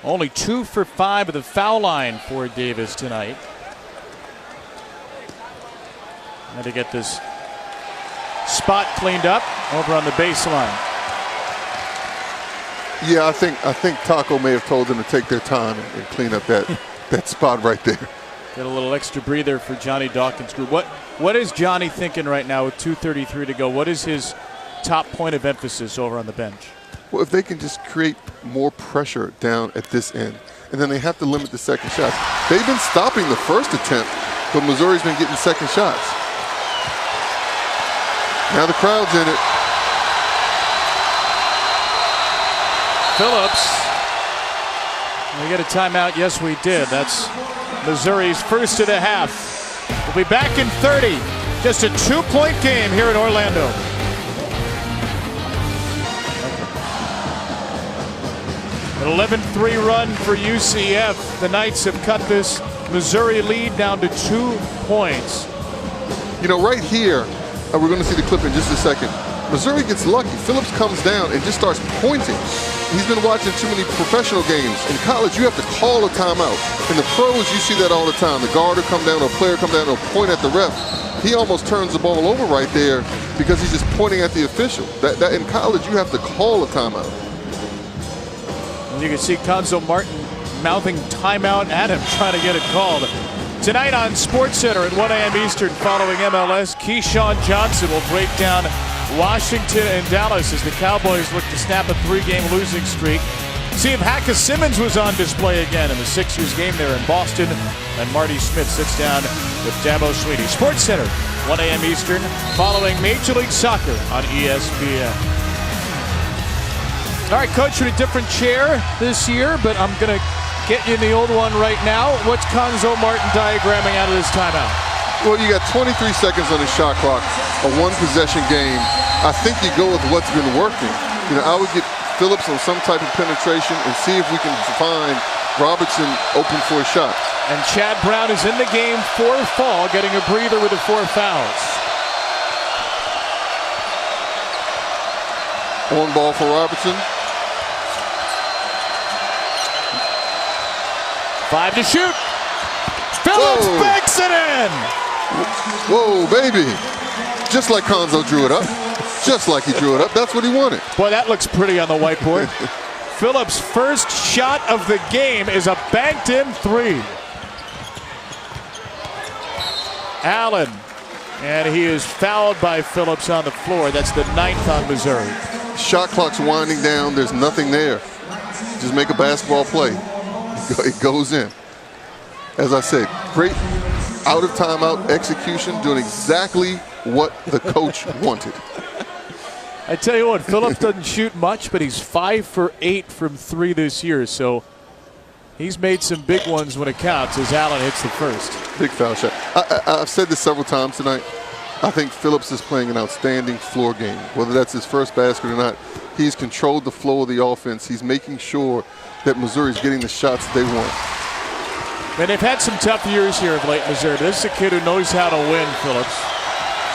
Only 2 for 5 at the foul line for Davis tonight. Had to get this spot cleaned up over on the baseline. Yeah, I think Taco may have told them to take their time and clean up that spot right there. Get a little extra breather for Johnny Dawkins' group. What is Johnny thinking right now with 2:33 to go? What is his top point of emphasis over on the bench? Well, if they can just create more pressure down at this end, and then they have to limit the second shots. They've been stopping the first attempt, but Missouri's been getting second shots. Now the crowd's in it. Phillips. We get a timeout. Yes, we did. That's Missouri's first of the half. We'll be back in 30. Just a 2-point game here in Orlando. An 11-3 run for UCF. The Knights have cut this Missouri lead down to 2 points. You know, right here, we're going to see the clip in just a second. Missouri gets lucky. Phillips comes down and just starts pointing. He's been watching too many professional games. In college, you have to call a timeout. In the pros, you see that all the time. The guard will come down, or a player come down, or point at the ref. He almost turns the ball over right there because he's just pointing at the official. That in college, you have to call a timeout. And you can see Conzo Martin mouthing timeout at him, trying to get it called. Tonight on SportsCenter at 1 a.m. Eastern, following MLS, Keyshawn Johnson will break down Washington and Dallas as the Cowboys look to snap a 3-game losing streak. See if Hacka Simmons was on display again in the Sixers game there in Boston. And Marty Smith sits down with Dabo Swinney. SportsCenter, 1 a.m. Eastern, following Major League Soccer on ESPN. All right, Coach, in a different chair this year, but I'm going to get you in the old one right now. What's Conzo Martin diagramming out of this timeout? Well, you got 23 seconds on the shot clock, a one-possession game. I think you go with what's been working. You know, I would get Phillips on some type of penetration and see if we can find Robertson open for a shot. And Chad Brown is in the game for fall, getting a breather with the 4 fouls. On ball for Robertson. 5 to shoot. Phillips banks it in. Whoa, baby. Just like Conzo drew it up. Just like he drew it up. That's what he wanted. Boy, that looks pretty on the whiteboard. Phillips' first shot of the game is a banked-in 3. Allen. And he is fouled by Phillips on the floor. That's the 9th on Missouri. Shot clock's winding down. There's nothing there. Just make a basketball play. It goes in. As I said, great out of timeout execution, doing exactly what the coach wanted. I tell you what, Phillips doesn't shoot much, but he's 5 for 8 from 3 this year. So he's made some big ones when it counts as Allen hits the first. Big foul shot. I've said this several times tonight. I think Phillips is playing an outstanding floor game. Whether that's his first basket or not, he's controlled the flow of the offense. He's making sure that Missouri's getting the shots they want. And they've had some tough years here of late, Missouri. This is a kid who knows how to win, Phillips.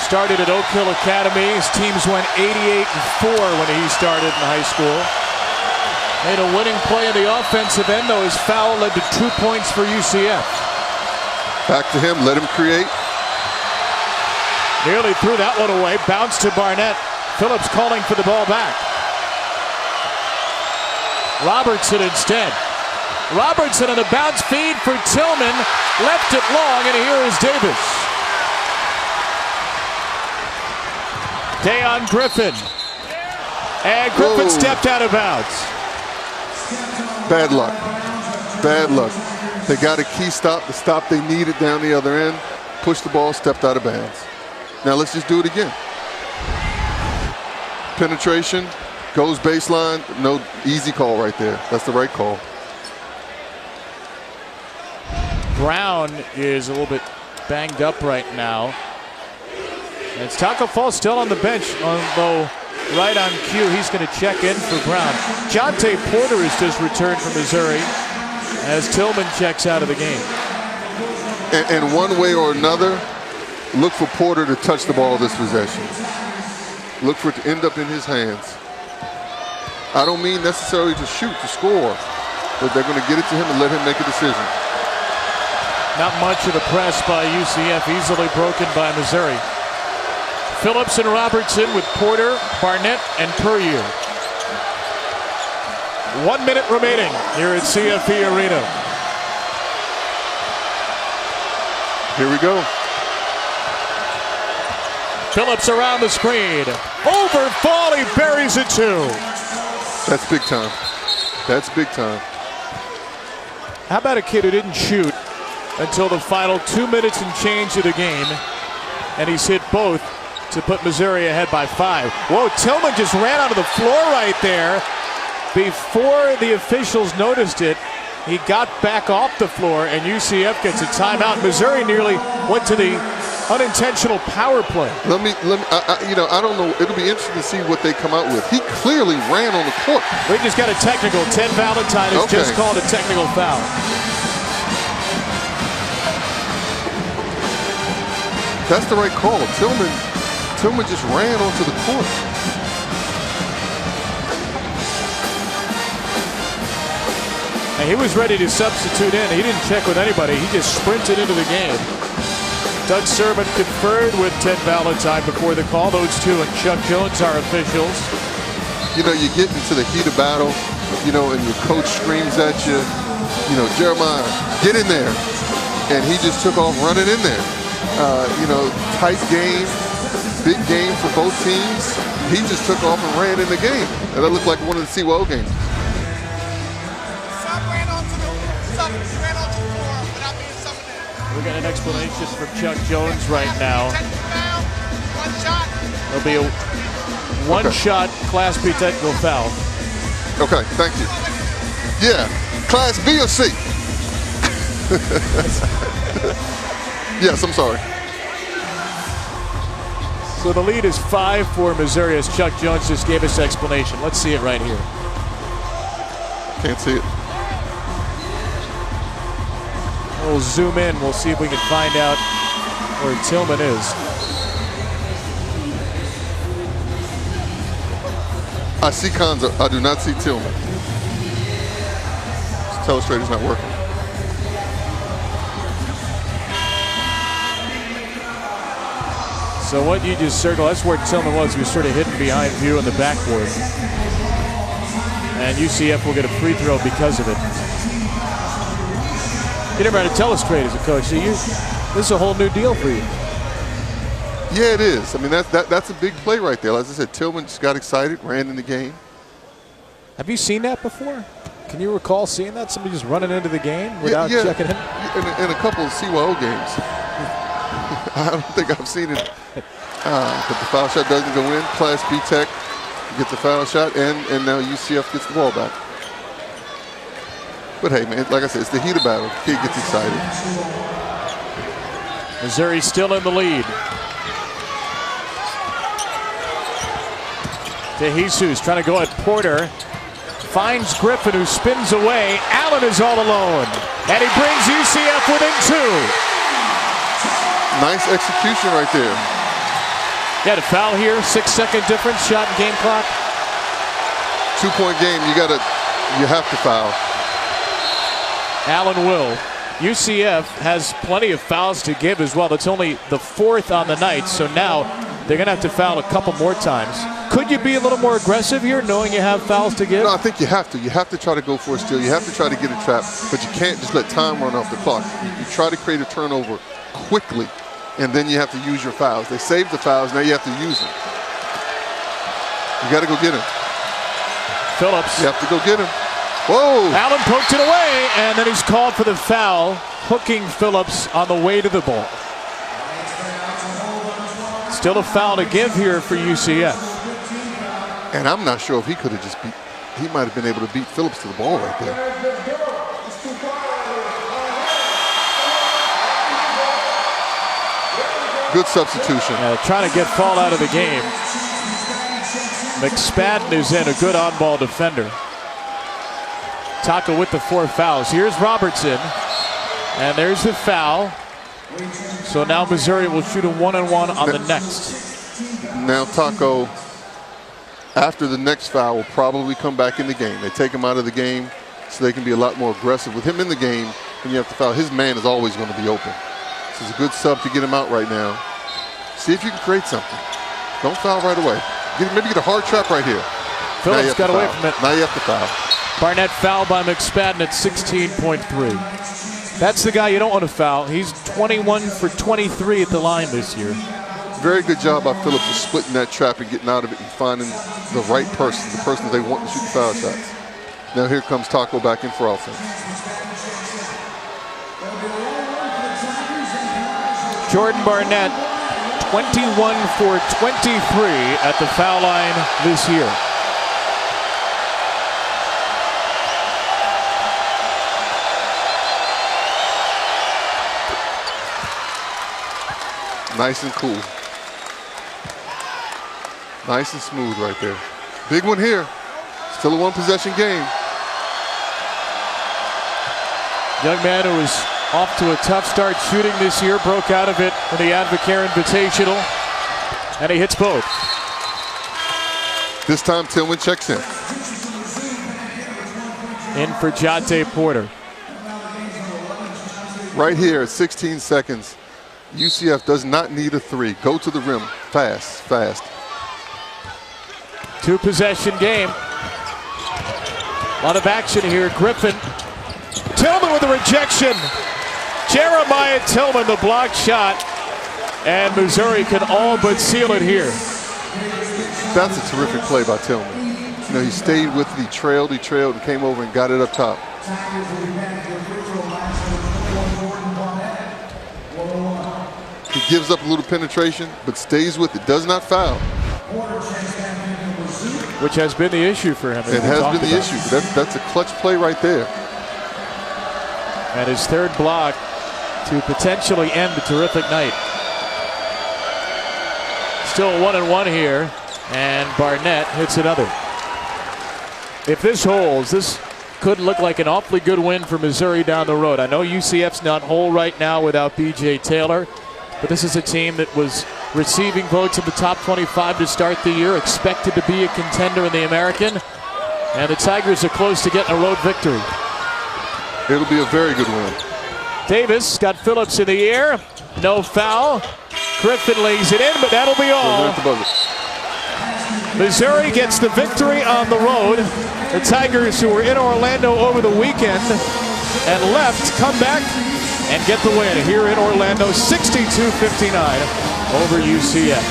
Started at Oak Hill Academy. His teams went 88-4 when he started in high school. Made a winning play in the offensive end, though his foul led to 2 points for UCF. Back to him, let him create. Nearly threw that one away. Bounce to Barnett. Phillips calling for the ball back. Robertson instead. Robertson on a bounce feed for Tillman. Left it long, and here is Davis. Dayon Griffin. And Griffin stepped out of bounds. Bad luck. Bad luck. They got a key stop, the stop they needed down the other end. Pushed the ball, stepped out of bounds. Now let's just do it again. Penetration, goes baseline. No, easy call right there. That's the right call. Brown is a little bit banged up right now. And it's Taco Fall still on the bench, although right on cue, he's going to check in for Brown. Jonte Porter has just returned from Missouri as Tillman checks out of the game. And one way or another, look for Porter to touch the ball this possession. Look for it to end up in his hands. I don't mean necessarily to shoot, to score, but they're going to get it to him and let him make a decision. Not much of the press by UCF, easily broken by Missouri. Phillips and Robertson with Porter, Barnett, and Puryear. 1 minute remaining here at CFE Arena. Here we go. Phillips around the screen. Over Foley, buries it too. That's big time. That's big time. How about a kid who didn't shoot until the final 2 minutes and change of the game, and he's hit both to put Missouri ahead by 5. Whoa, Tillman just ran onto the floor right there. Before the officials noticed it, he got back off the floor, and UCF gets a timeout. Missouri nearly went to the unintentional power play. I don't know. It'll be interesting to see what they come out with. He clearly ran on the court. We just got a technical. Ted Valentine has just called a technical foul. That's the right call. Tillman just ran onto the court. And he was ready to substitute in. He didn't check with anybody. He just sprinted into the game. Doug Sermon conferred with Ted Valentine before the call. Those two and Chuck Jones are officials. You know, you get into the heat of battle, and your coach screams at you, Jeremiah, get in there. And he just took off running in there. Tight game, big game for both teams. He just took off and ran in the game. And that looked like one of the CWO games. We got an explanation from Chuck Jones right now. There'll be a one-shot Class B technical foul. Okay, thank you. Yeah, Class B or C? Yes, I'm sorry. So the lead is 5 for Missouri, as Chuck Jones just gave us explanation. Let's see it right here. Can't see it. We'll zoom in. We'll see if we can find out where Tillman is. I see Konza. I do not see Tillman. This telestrator's not working. So what you just circled, that's where Tillman was. He was sort of hidden behind view in the backboard. And UCF will get a free throw because of it. You never had a telestrate as a coach, so this is a whole new deal for you. Yeah, it is. I mean, that's a big play right there. As I said, Tillman just got excited, ran in the game. Have you seen that before? Can you recall seeing that? Somebody just running into the game without checking in? In a couple of CWO games. I don't think I've seen it. But the foul shot doesn't go in. Class B Tech gets a foul shot, and now UCF gets the ball back. But hey, man, like I said, it's the heat of battle. The kid gets excited. Missouri still in the lead. DeJesus trying to go at Porter. Finds Griffin, who spins away. Allen is all alone. And he brings UCF within 2. Nice execution right there. Got a foul here. 6-second difference. Shot and game clock. 2-point game. You have to foul. Allen will. UCF has plenty of fouls to give as well. That's only the 4th on the night, so now they're going to have to foul a couple more times. Could you be a little more aggressive here, knowing you have fouls to give? No, I think you have to. You have to try to go for a steal. You have to try to get a trap, but you can't just let time run off the clock. You try to create a turnover quickly, and then you have to use your fouls. They saved the fouls. Now you have to use them. You got to go get him. Phillips. You have to go get him. Whoa! Allen poked it away, and then he's called for the foul, hooking Phillips on the way to the ball. Still a foul to give here for UCF. And I'm not sure if he could have just he might have been able to beat Phillips to the ball right there. Good substitution. Trying to get Fall out of the game. McSpadden is in, a good on-ball defender. Taka with the 4 fouls. Here's Robertson. And there's the foul. So now Missouri will shoot a 1-and-1 on the next. Now Taco, after the next foul, will probably come back in the game. They take him out of the game so they can be a lot more aggressive. With him in the game, when you have to foul, his man is always going to be open. This is a good sub to get him out right now. See if you can create something. Don't foul right away. Maybe get a hard trap right here. Phillips got away from it. Now you have to foul. Barnett fouled by McSpadden at 16.3. That's the guy you don't want to foul. He's 21 for 23 at the line this year. Very good job by Phillips of splitting that trap and getting out of it and finding the right person, the person that they want to shoot the foul shots. Now here comes Taco back in for offense. Jordan Barnett, 21 for 23 at the foul line this year. Nice and cool. Nice and smooth right there. Big one here. Still a one-possession game. Young man who was off to a tough start shooting this year, broke out of it in the Advocare Invitational, and he hits both. This time Tillman checks in. In for Jante Porter. Right here at 16 seconds, UCF does not need a three. Go to the rim fast, fast. Two-possession game. A lot of action here. Griffin. Tillman with a rejection. Jeremiah Tillman, the block shot. And Missouri can all but seal it here. That's a terrific play by Tillman. You know, he stayed with it, he trailed, and came over and got it up top. He gives up a little penetration, but stays with it, does not foul. Which has been the issue for him. It has been the issue. That's a clutch play right there. And his third block to potentially end a terrific night. Still a 1-and-1 here, and Barnett hits another. If this holds, this could look like an awfully good win for Missouri down the road. I know UCF's not whole right now without B.J. Taylor, but this is a team that was receiving votes in the top 25 to start the year, expected to be a contender in the American, and the Tigers are close to getting a road victory. It'll be a very good win. Davis got Phillips in the air, no foul. Griffin lays it in, but that'll be all. Missouri gets the victory on the road. The Tigers, who were in Orlando over the weekend and left, come back and get the win here in Orlando, 62-59 over UCF.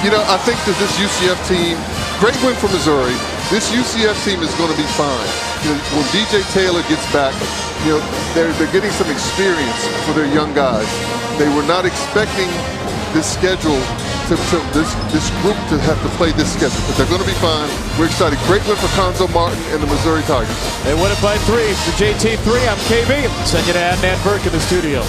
You know, I think that this UCF team, great win for Missouri. This UCF team is going to be fine. You know, when B.J. Taylor gets back, you know, they're getting some experience for their young guys. They were not expecting this schedule this group to have to play this schedule, but they're going to be fine. We're excited. Great win for Conzo Martin and the Missouri Tigers. They win it by 3. For JT3, I'm KB. Send you to Adnan Burke in the studio.